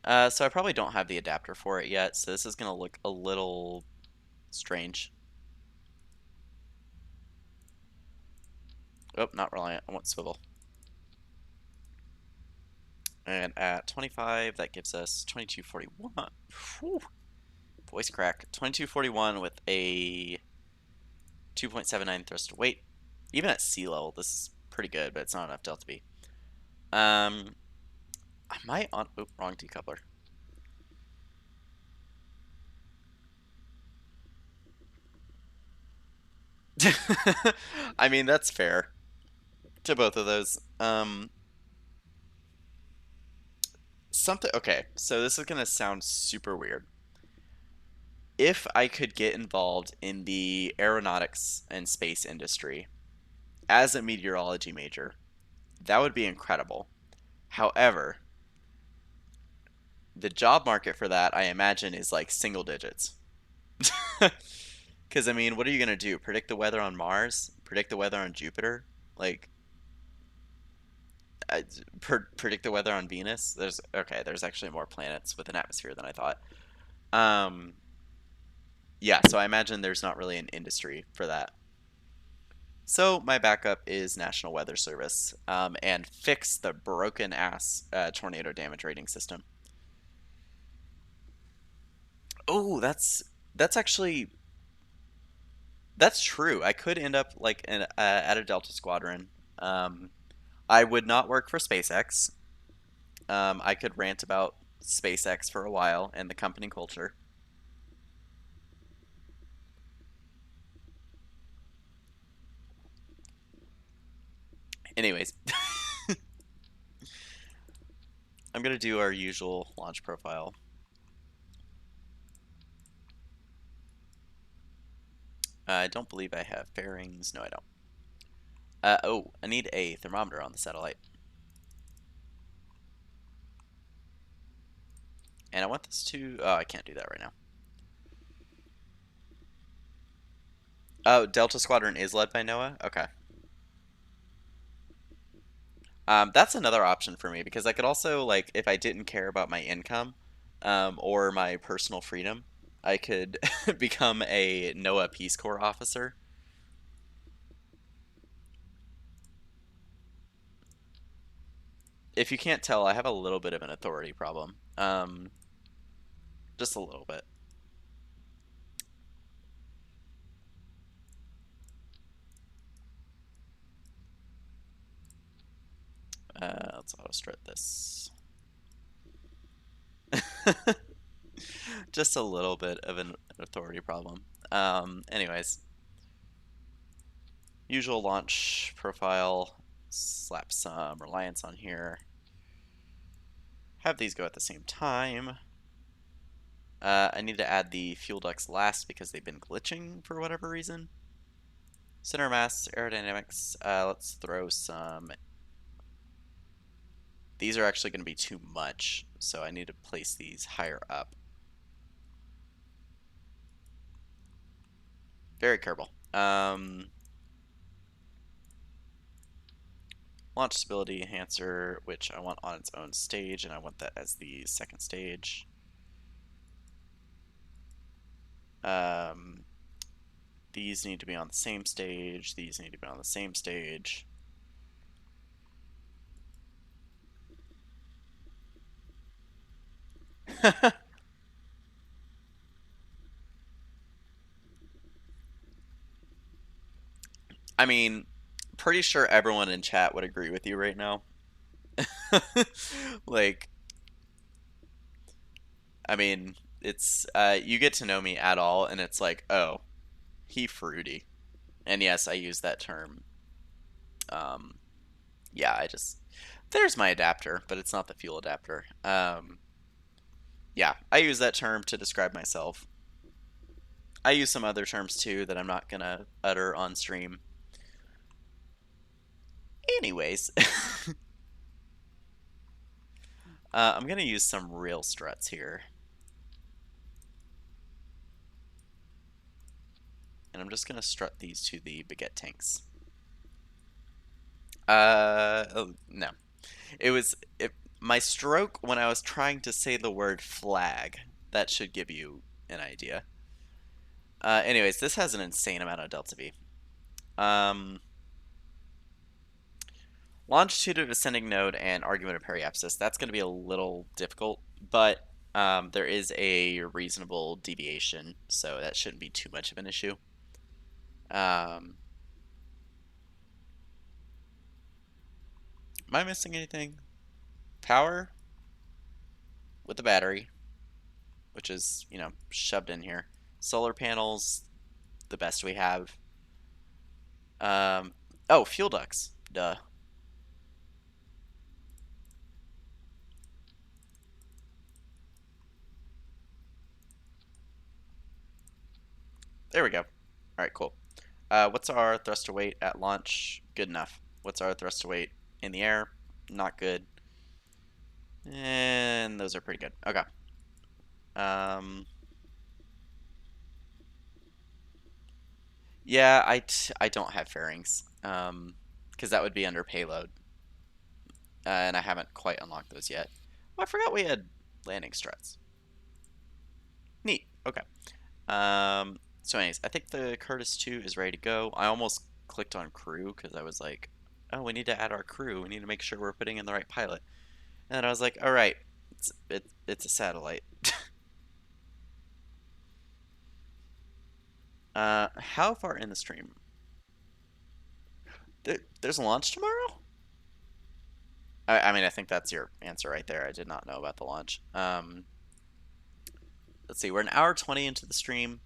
So I probably don't have the adapter for it yet, so this is gonna look a little strange. Oh, not reliant. I want swivel. And at 25, that gives us 2241. Whew. Voice crack. 2241 with a 2.79 thrust to weight. Even at sea level, this is pretty good, but it's not enough delta V. Um, I might on. Oh, wrong decoupler. I mean, that's fair to both of those. Something. Okay, so this is gonna sound super weird. If I could get involved in the aeronautics and space industry as a meteorology major, that would be incredible. However, the job market for that, I imagine, is like single digits. Because, I mean, what are you going to do? Predict the weather on Mars? Predict the weather on Jupiter? Like, uh, predict the weather on Venus? Okay, there's actually more planets with an atmosphere than I thought. Um, yeah, so I imagine there's not really an industry for that. So my backup is National Weather Service, and fix the broken ass tornado damage rating system. Oh, that's actually that's true. I could end up like at a Delta Squadron. Um, I would not work for SpaceX. I could rant about SpaceX for a while and the company culture. Anyways, I'm gonna do our usual launch profile. I don't believe I have fairings. No, I don't. Oh, I need a thermometer on the satellite, and I want this to. Oh, I can't do that right now. Oh, Delta Squadron is led by Noah. Okay. That's another option for me because I could also like if I didn't care about my income, or my personal freedom, I could become a NOAA Peace Corps officer. If you can't tell, I have a little bit of an authority problem. Just a little bit. Let's auto strut this. Just a little bit of an authority problem. Anyways, usual launch profile. Slap some reliance on here. Have these go at the same time. I need to add the fuel ducts last because they've been glitching for whatever reason. Center mass, aerodynamics. Let's throw some. These are actually going to be too much, so I need to place these higher up. Very Kerbal. Launch stability enhancer, which I want on its own stage, and I want that as the second stage. Um, these need to be on the same stage. These need to be on the same stage. I mean, pretty sure everyone in chat would agree with you right now. Like, I mean, it's you get to know me at all, and it's like, oh, he fruity. And yes, I use that term. Um, yeah, I just there's my adapter, but it's not the fuel adapter. Yeah, I use that term to describe myself. I use some other terms too that I'm not gonna utter on stream. Anyways, I'm gonna use some real struts here, and I'm just gonna strut these to the baguette tanks. Oh, no. It was my stroke when I was trying to say the word flag. That should give you an idea. Anyways, this has an insane amount of delta V. Um, Longitude of ascending node and argument of periapsis. That's going to be a little difficult, but there is a reasonable deviation, so that shouldn't be too much of an issue. Um, Am I missing anything? Power with the battery, which is, shoved in here. Solar panels, the best we have. Um, oh, fuel ducts. Duh. There we go. All right, cool. What's our thrust to weight at launch? Good enough. What's our thrust to weight in the air? Not good. And those are pretty good. Okay. Um, yeah, I don't have fairings. Because that would be under payload, and I haven't quite unlocked those yet. Oh, I forgot we had landing struts. Neat. Okay. So anyways, I think the Curtis 2 is ready to go. I almost clicked on crew because I was like, oh, we need to add our crew. We need to make sure we're putting in the right pilot. And then I was like, all right, it's a satellite. How far in the stream? There's a launch tomorrow? I mean, I think that's your answer right there. I did not know about the launch. Let's see, we're an hour 20 into the stream.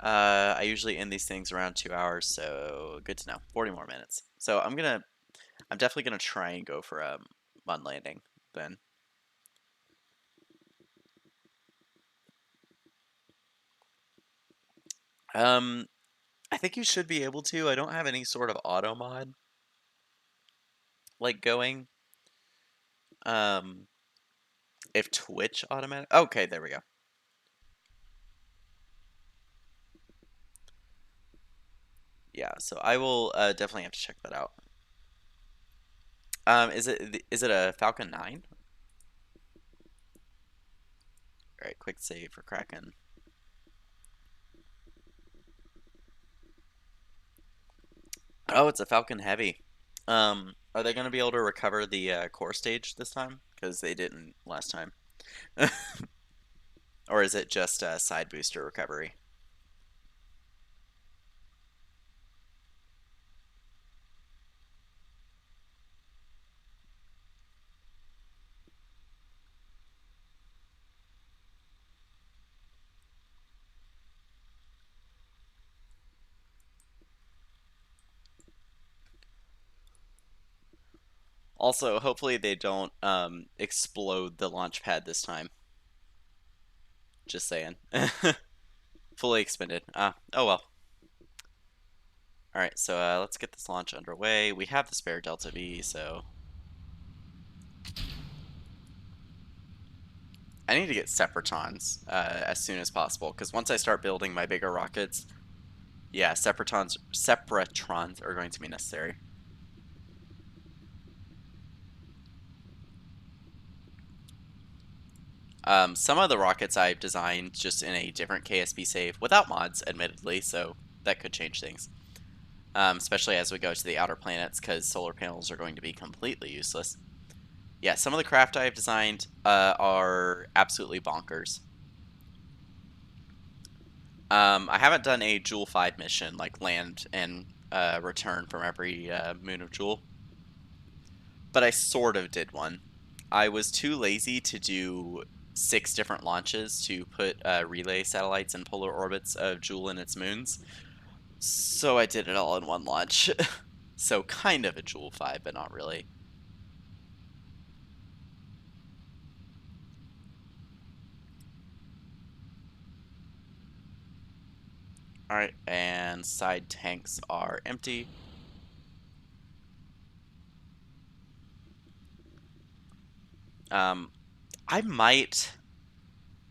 I usually end these things around 2 hours, so good to know. 40 more minutes. So I'm definitely gonna try and go for a Mun landing then. Um, I think you should be able to. I don't have any sort of auto mod like going. Um, if Twitch automatic. Okay, there we go. Yeah, so I will definitely have to check that out. Is it a Falcon 9? All right, quick save for Kraken. Oh, it's a Falcon Heavy. Are they going to be able to recover the core stage this time? Because they didn't last time. Or is it just a side booster recovery? Also, hopefully they don't explode the launch pad this time. Just saying. Fully expended. Oh well. All right, so let's get this launch underway. We have the spare Delta V, so I need to get Separatrons as soon as possible because once I start building my bigger rockets, yeah, Separatrons are going to be necessary. Some of the rockets I've designed just in a different KSP save without mods, admittedly, so that could change things. Especially as we go to the outer planets because solar panels are going to be completely useless. Yeah, some of the craft I've designed are absolutely bonkers. I haven't done a Joule 5 mission, like land and return from every moon of Joule, but I sort of did one. I was too lazy to do 6 different launches to put relay satellites in polar orbits of Joule and its moons, so I did it all in one launch. So kind of a Joule 5, but not really. Alright, and side tanks are empty. Um, I might,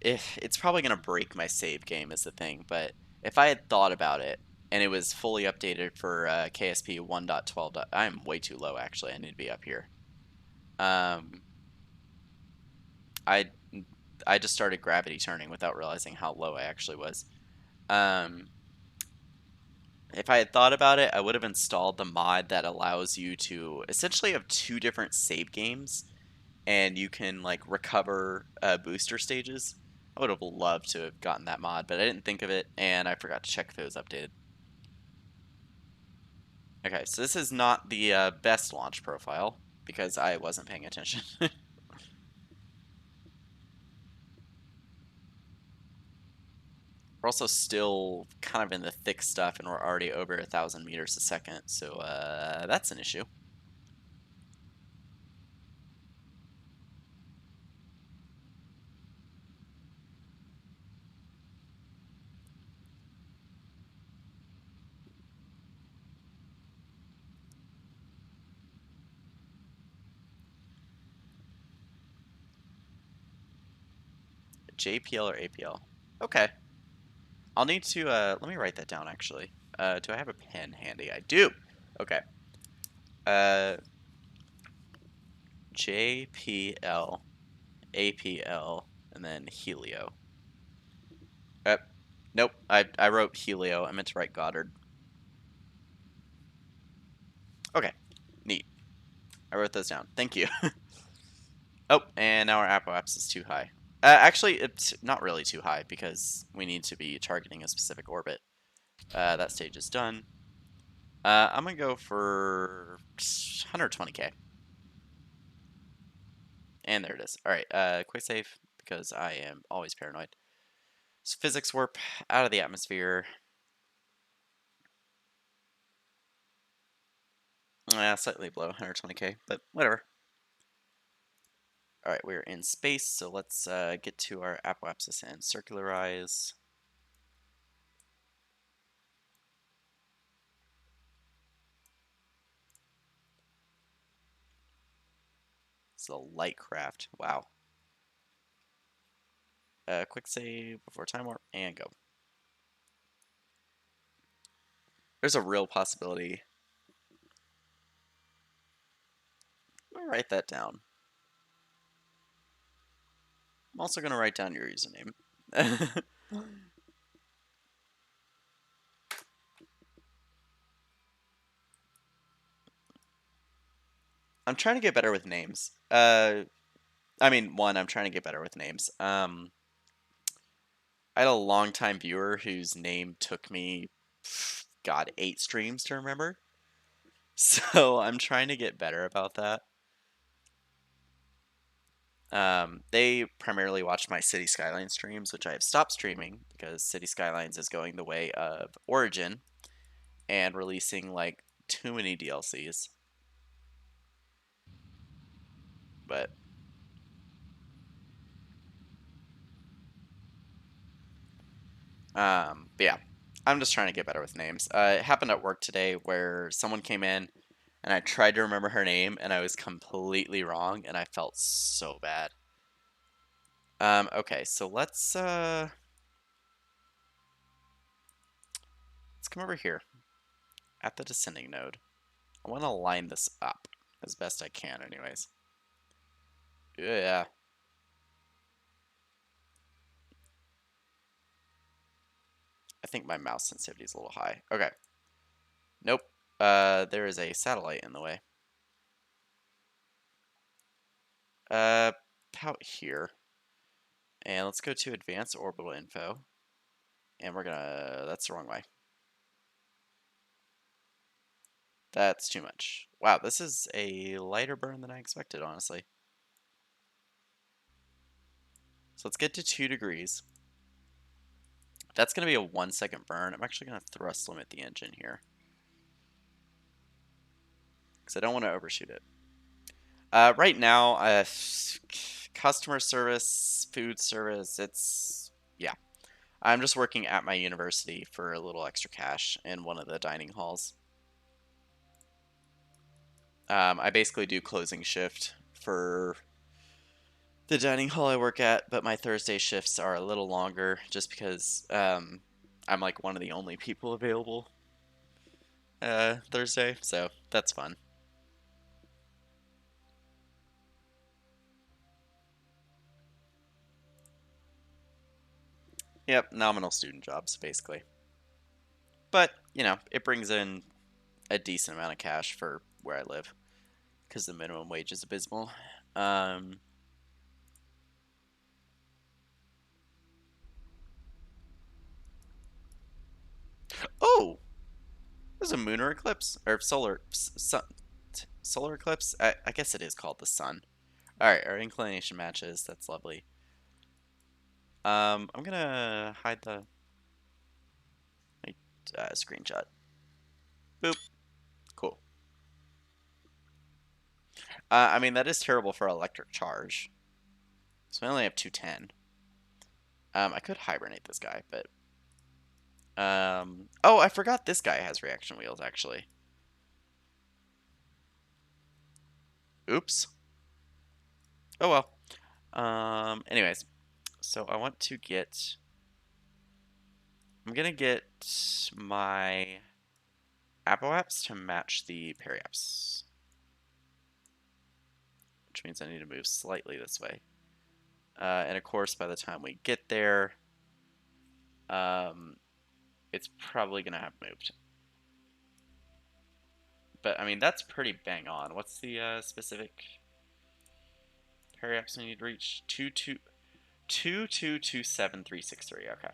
if it's probably gonna break my save game is the thing, but if I had thought about it and it was fully updated for KSP 1.12, I'm way too low actually. I need to be up here. Um, I I just started gravity turning without realizing how low I actually was. Um, if I had thought about it, I would have installed the mod that allows you to essentially have 2 different save games and you can like recover booster stages. I would have loved to have gotten that mod, but I didn't think of it, and I forgot to check if it was updated. Okay, so this is not the best launch profile because I wasn't paying attention. We're also still kind of in the thick stuff, and we're already over 1,000 meters a second, so that's an issue. JPL or APL? Okay. I'll need to, let me write that down actually. Do I have a pen handy? I do. Okay. Uh, JPL, APL, and then Helio. Uh, nope, I wrote Helio. I meant to write Goddard. Okay, neat. I wrote those down. Thank you. Oh, and now our apoapsis is too high. Actually, it's not really too high because we need to be targeting a specific orbit. That stage is done. I'm gonna go for 120K. And there it is. All right, quick save because I am always paranoid. So physics warp out of the atmosphere. Slightly below 120K, but whatever. All right, we're in space, so let's get to our apoapsis and circularize. It's a light craft. Wow. Quick save before time warp and go. There's a real possibility. I'm gonna write that down. I'm also gonna write down your username. I'm trying to get better with names. I mean, one, I'm trying to get better with names. I had a longtime viewer whose name took me, God, 8 streams to remember. So I'm trying to get better about that. They primarily watch my City Skylines streams, which I have stopped streaming because City Skylines is going the way of Origin and releasing like too many DLCs. But but yeah, I'm just trying to get better with names. It happened at work today where someone came in and I tried to remember her name and I was completely wrong and I felt so bad. Okay, so let's come over here at the descending node. I want to line this up as best I can, anyways. Yeah. I think my mouse sensitivity is a little high. Okay. Nope. There is a satellite in the way. Uh, out here. And let's go to advanced orbital info. And we're gonna, that's the wrong way. That's too much. Wow, this is a lighter burn than I expected, honestly. So let's get to 2 degrees. That's gonna be a 1-second burn. I'm actually gonna thrust limit the engine here. Because I don't want to overshoot it. Right now, customer service, food service, yeah. I'm just working at my university for a little extra cash in one of the dining halls. I basically do closing shift for the dining hall I work at, but my Thursday shifts are a little longer just because I'm like one of the only people available Thursday, so that's fun. Yep, nominal student jobs, basically. But, you know, it brings in a decent amount of cash for where I live because the minimum wage is abysmal. Um, oh, There's a lunar eclipse or solar eclipse. I guess it is called the sun. All right, our inclination matches. That's lovely. I'm gonna hide the screenshot. Boop. Cool. I mean that is terrible for electric charge. So I only have 210. I could hibernate this guy, but oh, I forgot this guy has reaction wheels actually. Oops. Oh well. Anyways, so I want to get. I'm gonna get my apoaps to match the periaps, which means I need to move slightly this way. And of course, by the time we get there, um, it's probably gonna have moved. But I mean, that's pretty bang on. What's the specific periaps we need to reach? 2227363. Okay.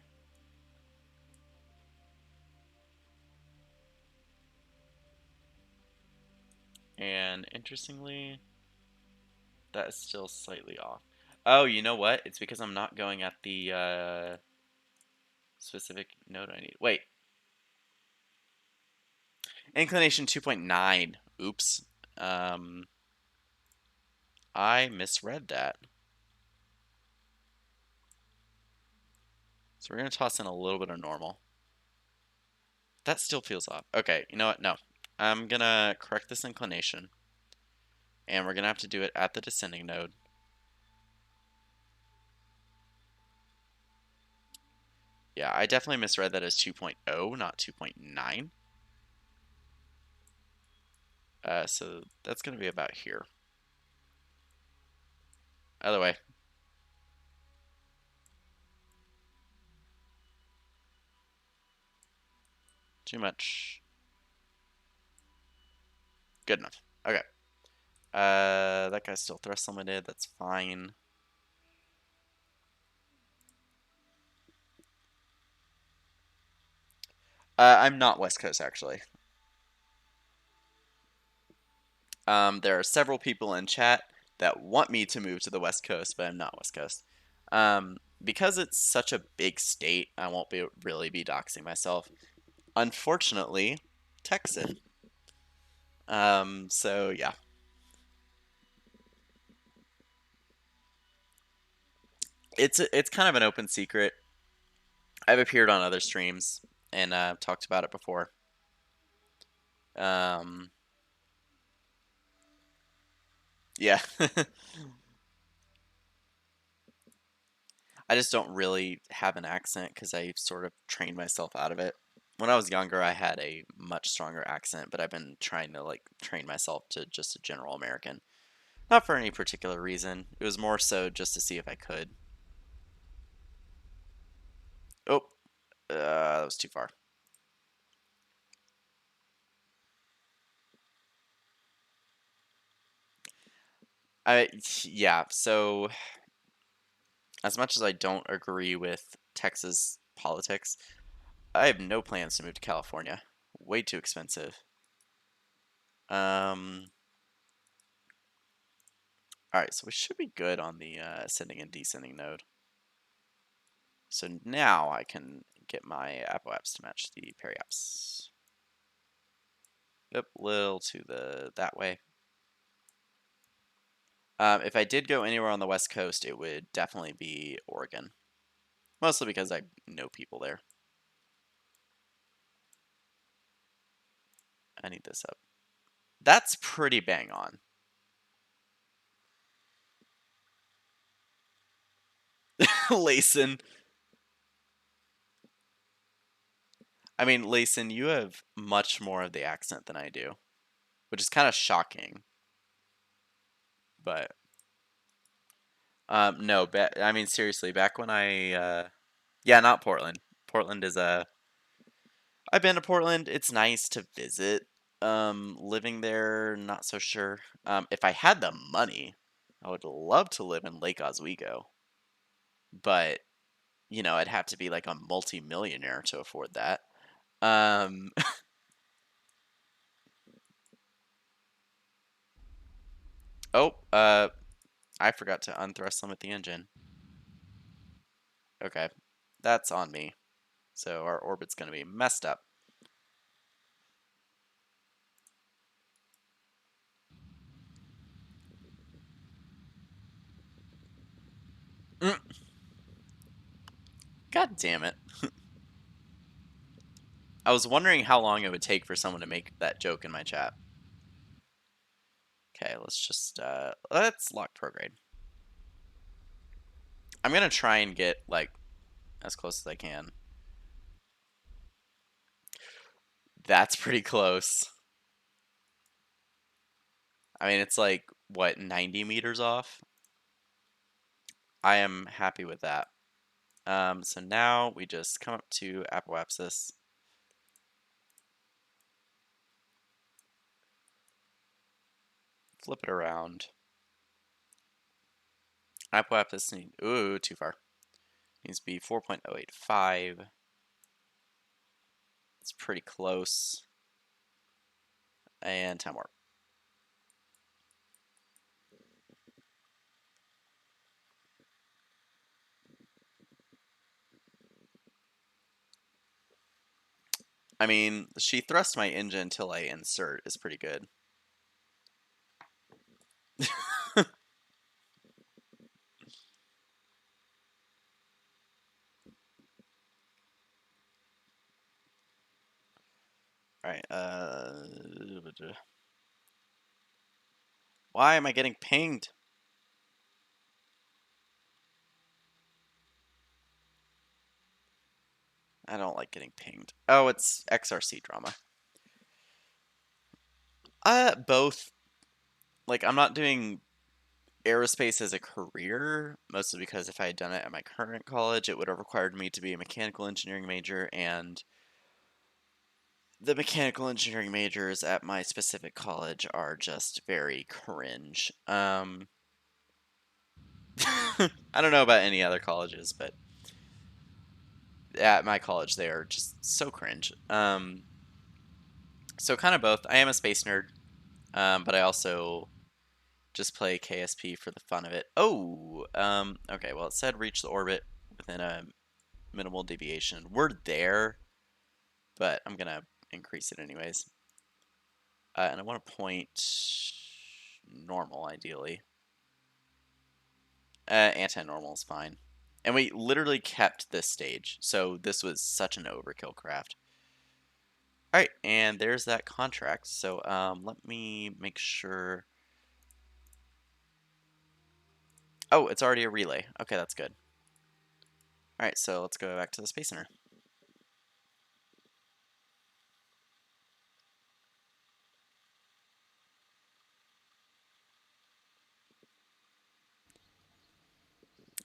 And interestingly, that is still slightly off. Oh, you know what? It's because I'm not going at the specific node I need. Wait. Inclination 2.9. Oops. Um, I misread that. So we're going to toss in a little bit of normal. That still feels off. Okay, you know what? No. I'm going to correct this inclination. And we're going to have to do it at the descending node. Yeah, I definitely misread that as 2.0, not 2.9. So that's going to be about here. Other way. Too much. Good enough. Okay. That guy's still thrust limited. That's fine. I'm not West Coast, actually. There are several people in chat that want me to move to the West Coast, but I'm not West Coast. Because it's such a big state, I won't really be doxing myself. Unfortunately, Texan. So yeah. It's kind of an open secret. I've appeared on other streams and talked about it before. Um, yeah. I just don't really have an accent because I sort of trained myself out of it. When I was younger, I had a much stronger accent, but I've been trying to like train myself to just a general American. Not for any particular reason. It was more so just to see if I could. Oh, that was too far. Yeah. So as much as I don't agree with Texas politics, I have no plans to move to California. Way too expensive. Um, all right, so we should be good on the ascending and descending node. So now I can get my apoaps to match the periaps. Yep, little to that way. If I did go anywhere on the West Coast, it would definitely be Oregon. Mostly because I know people there. I need this up. That's pretty bang on. Layson. I mean, Layson, you have much more of the accent than I do, which is kind of shocking. But no, I mean seriously, back when yeah, not Portland. Portland is a. I've been to Portland. It's nice to visit. Living there, not so sure. If I had the money, I would love to live in Lake Oswego, but I'd have to be like a multi-millionaire to afford that. Um, Uh, I forgot to unthrust limit the engine. Okay, that's on me. So our orbit's going to be messed up. Mm. God damn it. I was wondering how long it would take for someone to make that joke in my chat. Okay, let's lock prograde. I'm gonna try and get like as close as I can. That's pretty close. I mean, it's like what, 90 meters off? I am happy with that. So now we just come up to apoapsis. Flip it around. Apoapsis ooh, too far. Needs to be 4.085. It's pretty close. And time warp. I mean, she thrust my engine until I insert is pretty good. Alright, why am I getting pinged? I don't like getting pinged. Oh, it's XRC drama. Both. Like, I'm not doing aerospace as a career, mostly because if I had done it at my current college, it would have required me to be a mechanical engineering major, and the mechanical engineering majors at my specific college are just very cringe. I don't know about any other colleges, but at my college they are just so cringe. So kind of both. I am a space nerd, but I also just play KSP for the fun of it. Oh, okay. Well, it said reach the orbit within a minimal deviation. We're there, but I'm gonna increase it anyways. And I want to point normal, ideally. Anti-normal is fine. And we literally kept this stage, so this was such an overkill craft. All right, and there's that contract. So let me make sure. Oh, it's already a relay. Okay, that's good. All right, so let's go back to the Space Center.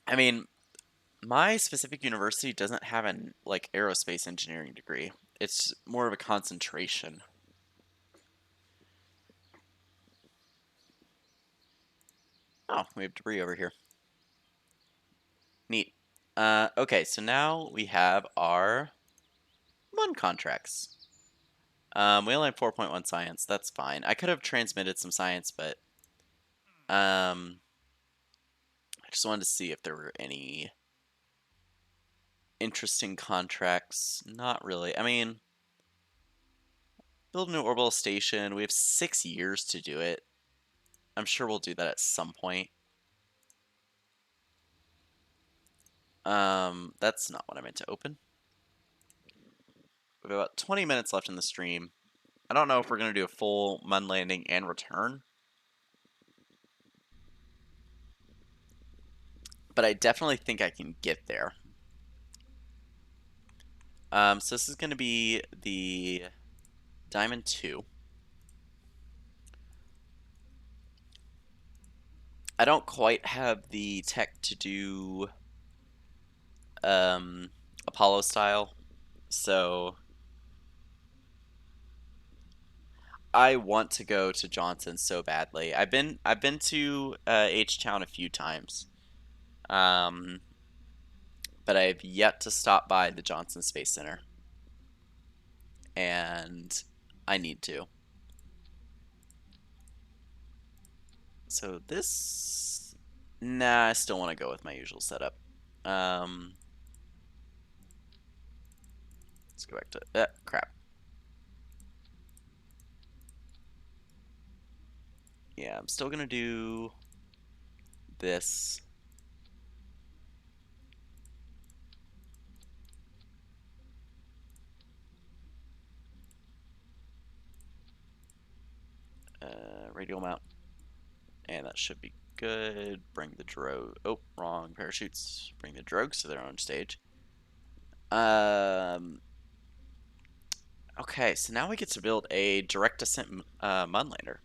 I mean, my specific university doesn't have an like aerospace engineering degree. It's more of a concentration. Oh, we have debris over here. Neat. Okay, so now we have our 1 contracts. We only have 4.1 science. That's fine. I could have transmitted some science, but I just wanted to see if there were any interesting contracts. Not really. I mean, build a new orbital station. We have 6 years to do it. I'm sure we'll do that at some point. That's not what I meant to open. We have about 20 minutes left in the stream. I don't know if we're going to do a full Mun landing and return, but I definitely think I can get there. So this is going to be the Diamond 2. I don't quite have the tech to do Apollo style, so I want to go to Johnson so badly. I've been to H Town a few times, um, but I've yet to stop by the Johnson Space Center, and I need to. So this, nah, I still want to go with my usual setup. Um, let's go back to crap. Yeah, I'm still gonna do this. Radial mount, and that should be good. Bring the drogue. Oh, wrong parachutes. Bring the drogues to their own stage. Um. Okay, so now we get to build a direct descent Munlander.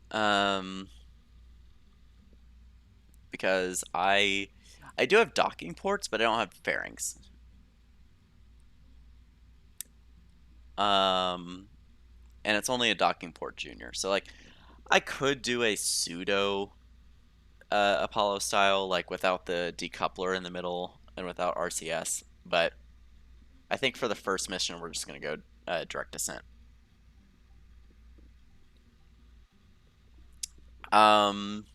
Um, because I do have docking ports, but I don't have fairings. Um, and it's only a docking port junior. So like I could do a pseudo Apollo style, like without the decoupler in the middle and without RCS, but I think for the first mission we're just gonna go direct descent. Um,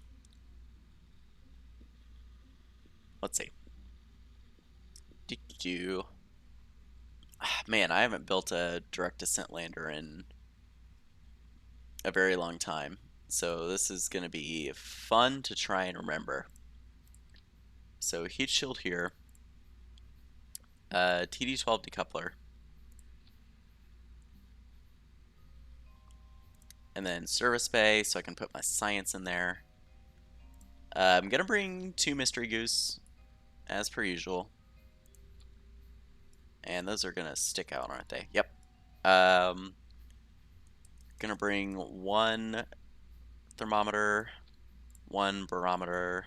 let's see. Do man, I haven't built a direct descent lander in a very long time, so this is gonna be fun to try and remember. So heat shield here, TD12 decoupler, and then service bay, so I can put my science in there. I'm gonna bring 2 mystery goose as per usual, and those are gonna stick out, aren't they? Yep. Um, gonna bring 1 thermometer, 1 barometer,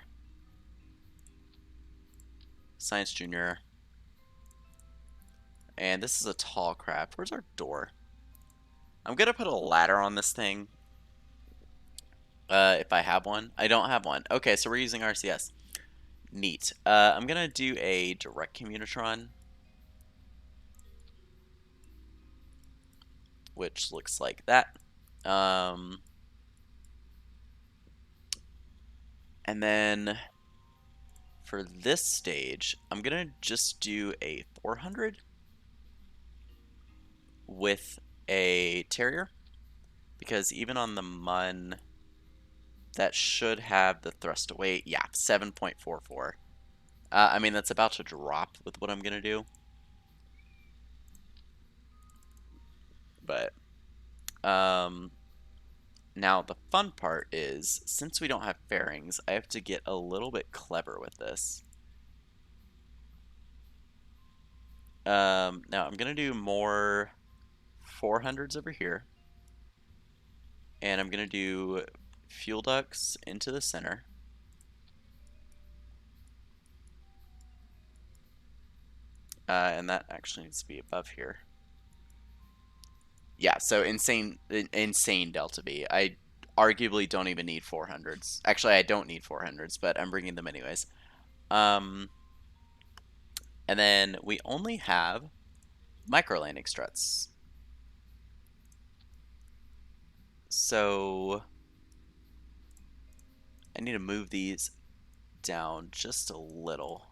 science junior, and this is a tall craft. Where's our door? I'm gonna put a ladder on this thing. If I have one. I don't have one. Okay, so we're using RCS. Neat. I'm gonna do a direct communitron, which looks like that. Um, and then for this stage, I'm gonna just do a 400 with a Terrier, because even on the Mun, that should have the thrust to weight. Yeah, 7.44. I mean, that's about to drop with what I'm gonna do, but now the fun part is, since we don't have fairings, I have to get a little bit clever with this. Now I'm gonna do more 400s over here, and I'm gonna do fuel ducts into the center. And that actually needs to be above here. Yeah, so insane delta V. I arguably don't even need 400s. Actually, I don't need 400s, but I'm bringing them anyways. Um, and then we only have micro landing struts. So I need to move these down just a little.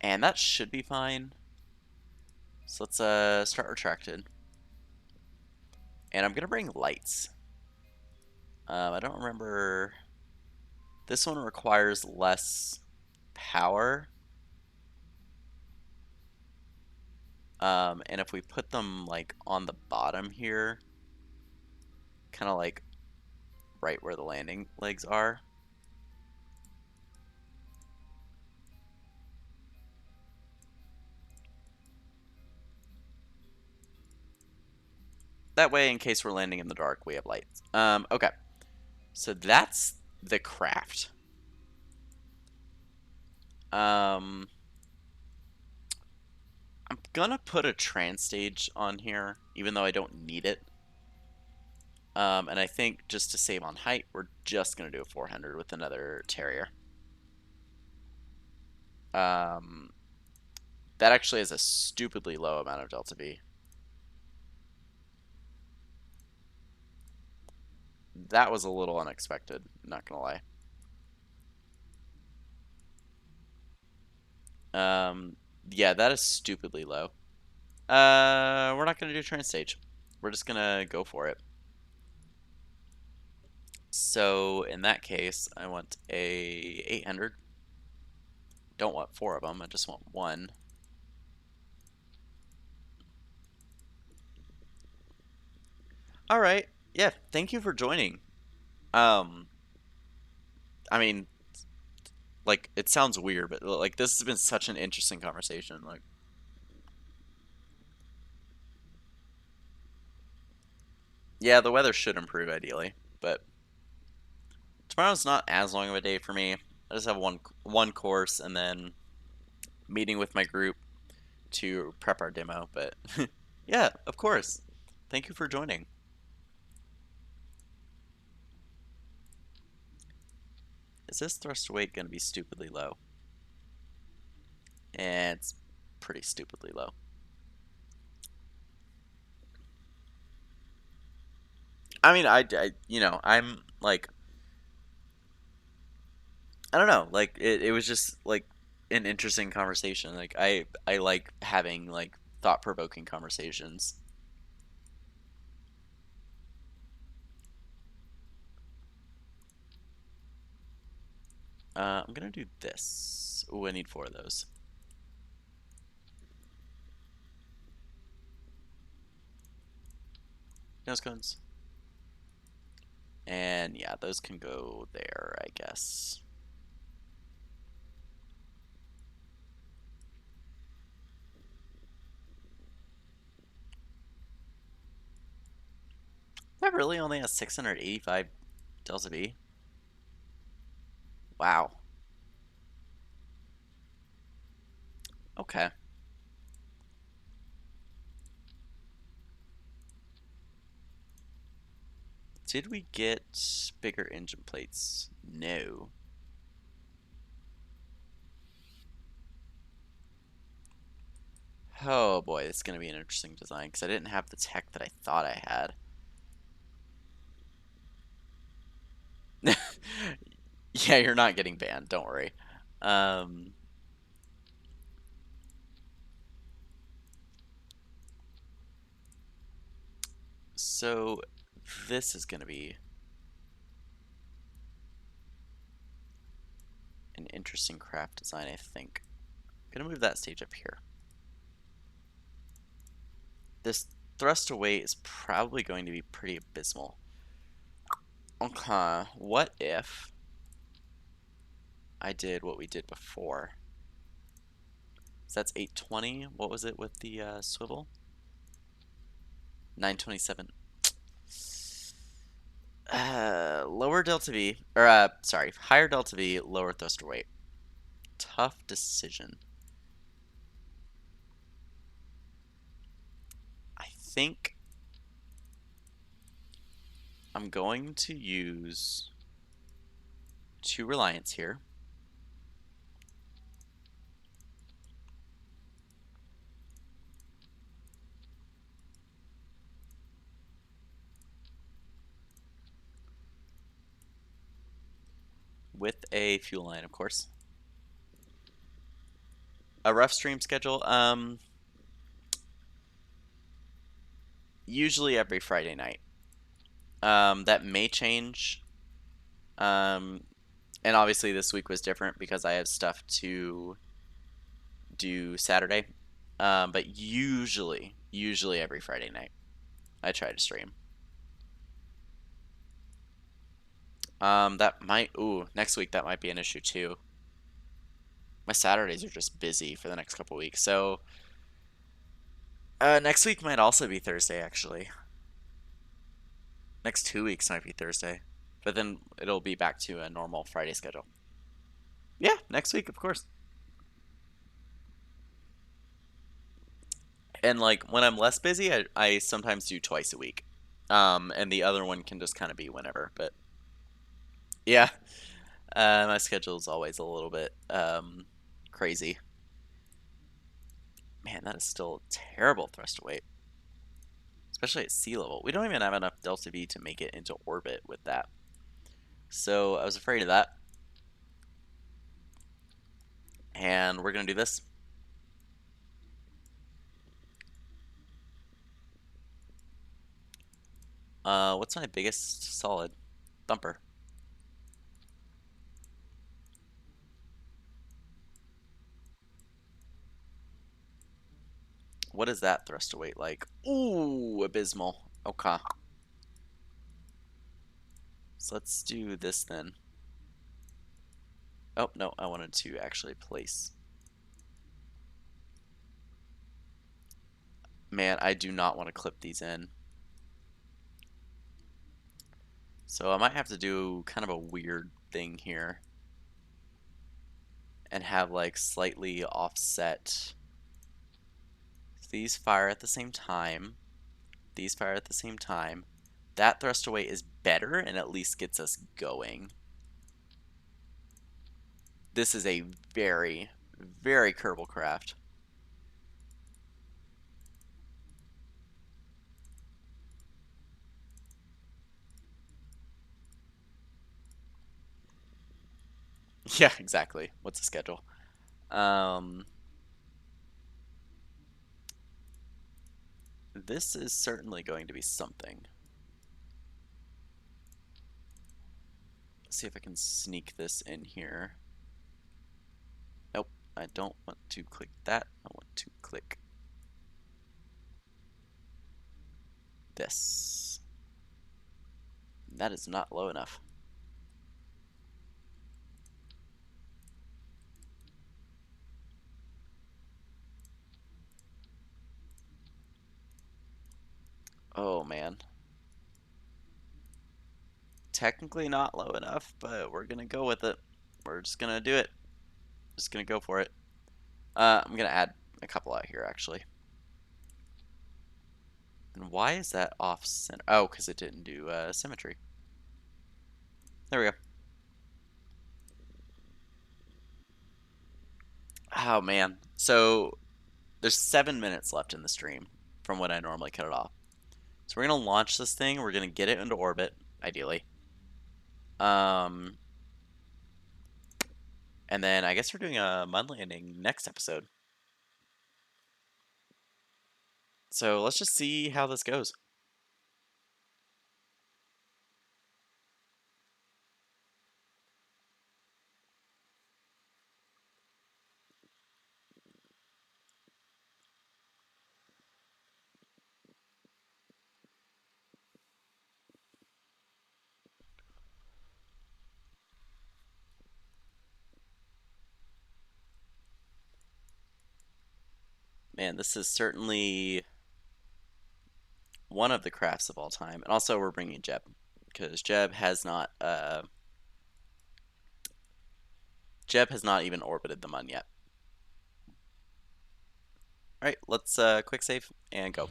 And that should be fine. So let's start retracted. And I'm gonna bring lights. I don't remember. This one requires less power. And if we put them like on the bottom here, kind of like right where the landing legs are. That way, in case we're landing in the dark, we have lights. Okay. So that's the craft. I'm gonna put a trans stage on here, even though I don't need it. And I think just to save on height, we're just gonna do a 400 with another Terrier. That actually is a stupidly low amount of delta V. That was a little unexpected, not gonna lie. Um, yeah, that is stupidly low. We're not gonna do train stage. We're just gonna go for it. So in that case, I want a 800. Don't want four of them. I just want one. All right. Yeah. Thank you for joining. Um, I mean, like it sounds weird, but like this has been such an interesting conversation. Like, yeah, the weather should improve ideally, but tomorrow's not as long of a day for me. I just have one course and then meeting with my group to prep our demo. But yeah, of course. Thank you for joining. Is this thrust weight going to be stupidly low? And it's pretty stupidly low. I mean, I'm like, I don't know, like it was just like an interesting conversation. Like I like having like thought-provoking conversations. I'm gonna do this. Ooh, I need four of those. Nose cones. And yeah, those can go there, I guess. That really only has 685 delta V. Wow. Okay. Did we get bigger engine plates? No. Oh boy, it's going to be an interesting design because I didn't have the tech that I thought I had. Yeah, you're not getting banned, don't worry. Um, so this is going to be an interesting craft design, I think. I'm going to move that stage up here. This thrust away is probably going to be pretty abysmal. Okay, what if I did what we did before? So that's 820. What was it with the swivel? 927. Lower delta V, or sorry, higher delta V, lower thruster weight. Tough decision. I think I'm going to use two Reliance here. With a fuel line, of course. A rough stream schedule. Usually every Friday night. That may change. Um, and obviously this week was different because I have stuff to do Saturday. But usually every Friday night, I try to stream. That might, ooh, next week that might be an issue too. My Saturdays are just busy for the next couple weeks. So, next week might also be Thursday, actually. Next 2 weeks might be Thursday. But then it'll be back to a normal Friday schedule. Yeah, next week, of course. And like when I'm less busy, I sometimes do twice a week. And the other one can just kind of be whenever. But yeah, my schedule is always a little bit crazy. Man, that is still a terrible thrust to weight, especially at sea level. We don't even have enough delta V to make it into orbit with that. So I was afraid of that. And we're going to do this. What's my biggest solid? Thumper. What is that thrust to weight like? Ooh, abysmal. Okay. So let's do this then. Oh, no, I wanted to actually place. Man, I do not want to clip these in. So I might have to do kind of a weird thing here and have like slightly offset. These fire at the same time. These fire at the same time. That thrust away is better and at least gets us going. This is a very, very Kerbal craft. Yeah, exactly. What's the schedule? Um, this is certainly going to be something. Let's see if I can sneak this in here. Nope, I don't want to click that. I want to click this. That is not low enough. Oh man. Technically not low enough, but we're gonna go with it. We're just gonna do it. Just gonna go for it. I'm gonna add a couple out here actually. And why is that off center? Oh, because it didn't do symmetry. There we go. Oh man. So there's 7 minutes left in the stream from when I normally cut it off. So we're gonna launch this thing. We're gonna get it into orbit, ideally. Um, and then I guess we're doing a mud landing next episode. So let's just see how this goes. Man, this is certainly one of the crafts of all time. And also we're bringing Jeb, because Jeb has not even orbited the Mun yet. All right, let's quick save and go.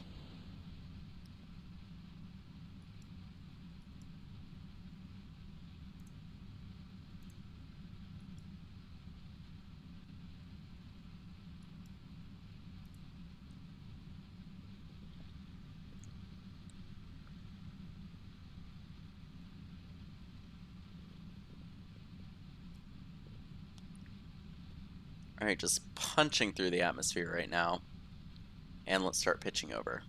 All right, just punching through the atmosphere right now. And let's start pitching over.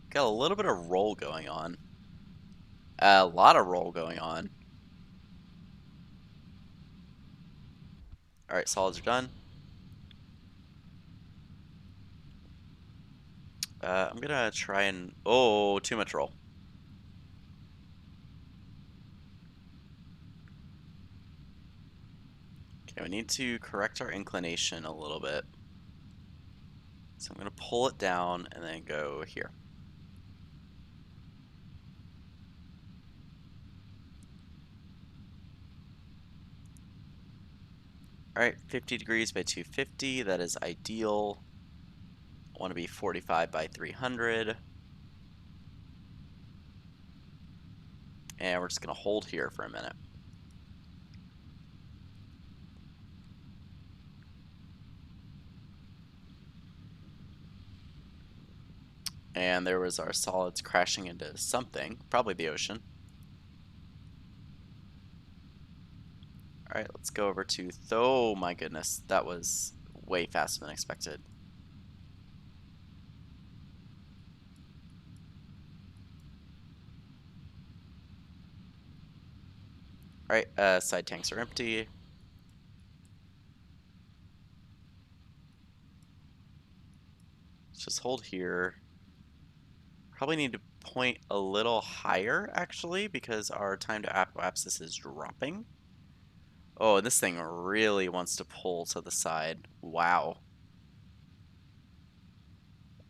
Got a little bit of roll going on. A lot of roll going on. All right, solids are done. I'm gonna try and... Oh, too much roll. Okay, we need to correct our inclination a little bit. So I'm gonna pull it down and then go here. All right, 50 degrees by 250, that is ideal. I want to be 45 by 300. And we're just gonna hold here for a minute. And there was our solids crashing into something, probably the ocean. All right, let's go over to, oh my goodness, that was way faster than expected. All right, side tanks are empty. Let's just hold here. Probably need to point a little higher, actually, because our time to apoapsis is dropping. Oh, and this thing really wants to pull to the side. Wow.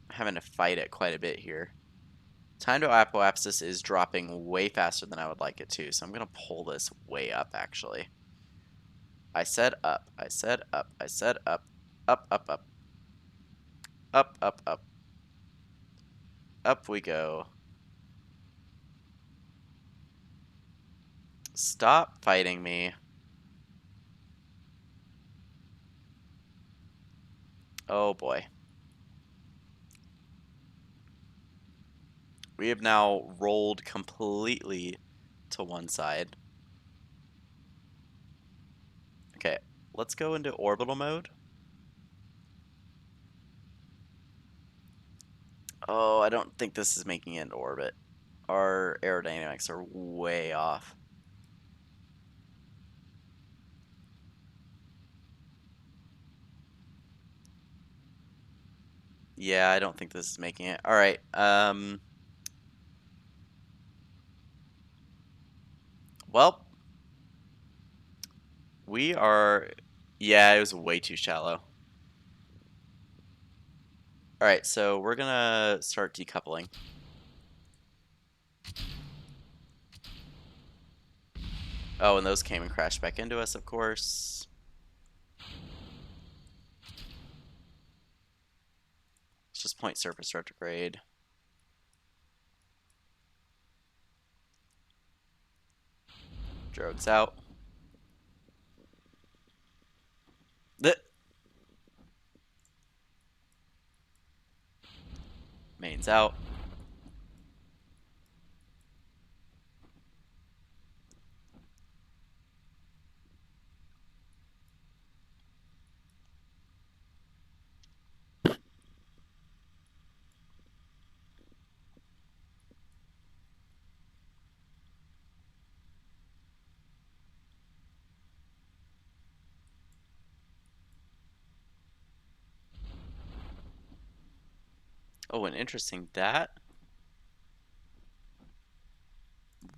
I'm having to fight it quite a bit here. Time to apoapsis is dropping way faster than I would like it to, so I'm going to pull this way up, actually. I said up. I said up. I said up. Up, up, up. Up, up, up. Up we go. Stop fighting me. Oh boy. We have now rolled completely to one side. Okay, let's go into orbital mode. Oh, I don't think this is making it into orbit. Our aerodynamics are way off. Yeah, I don't think this is making it. All right. Well, we are. Yeah, it was way too shallow. All right, so we're gonna start decoupling. Oh, and those came and crashed back into us, of course. Let's just point surface retrograde. Drogues out. The mains out. Oh, and interesting that.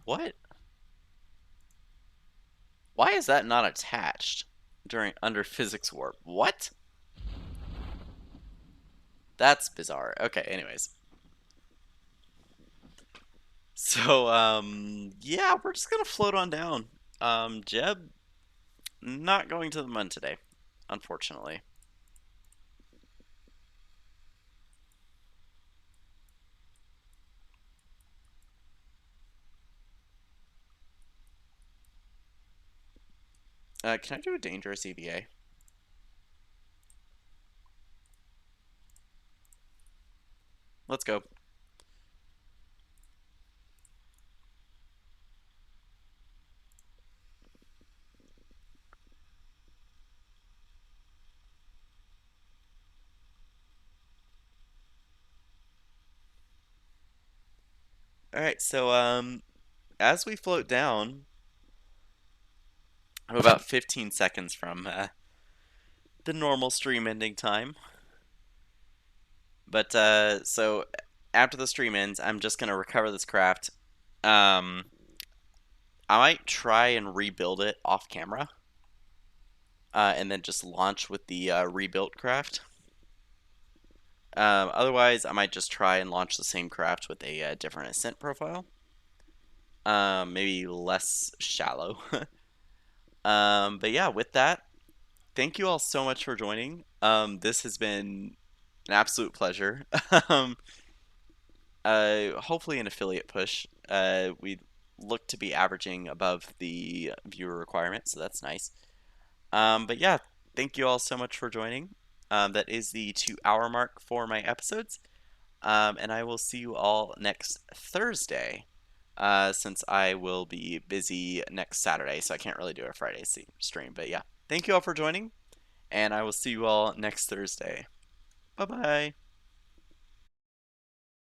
What? Why is that not attached during under physics warp? What? That's bizarre. Okay, anyways. So, yeah, we're just gonna float on down. Jeb, not going to the moon today, unfortunately. Can I do a dangerous EVA? Let's go. All right, so as we float down, I'm about 15 seconds from the normal stream ending time. But so after the stream ends, I'm just gonna recover this craft. Um, I might try and rebuild it off camera, and then just launch with the rebuilt craft. Otherwise, I might just try and launch the same craft with a different ascent profile. Maybe less shallow. But yeah, with that, thank you all so much for joining. This has been an absolute pleasure. um, Hopefully an affiliate push. We look to be averaging above the viewer requirement, so that's nice. But yeah, thank you all so much for joining. That is the 2 hour mark for my episodes. And I will see you all next Thursday, since I will be busy next Saturday, so I can't really do a Friday stream. But yeah, thank you all for joining, and I will see you all next Thursday. Bye bye.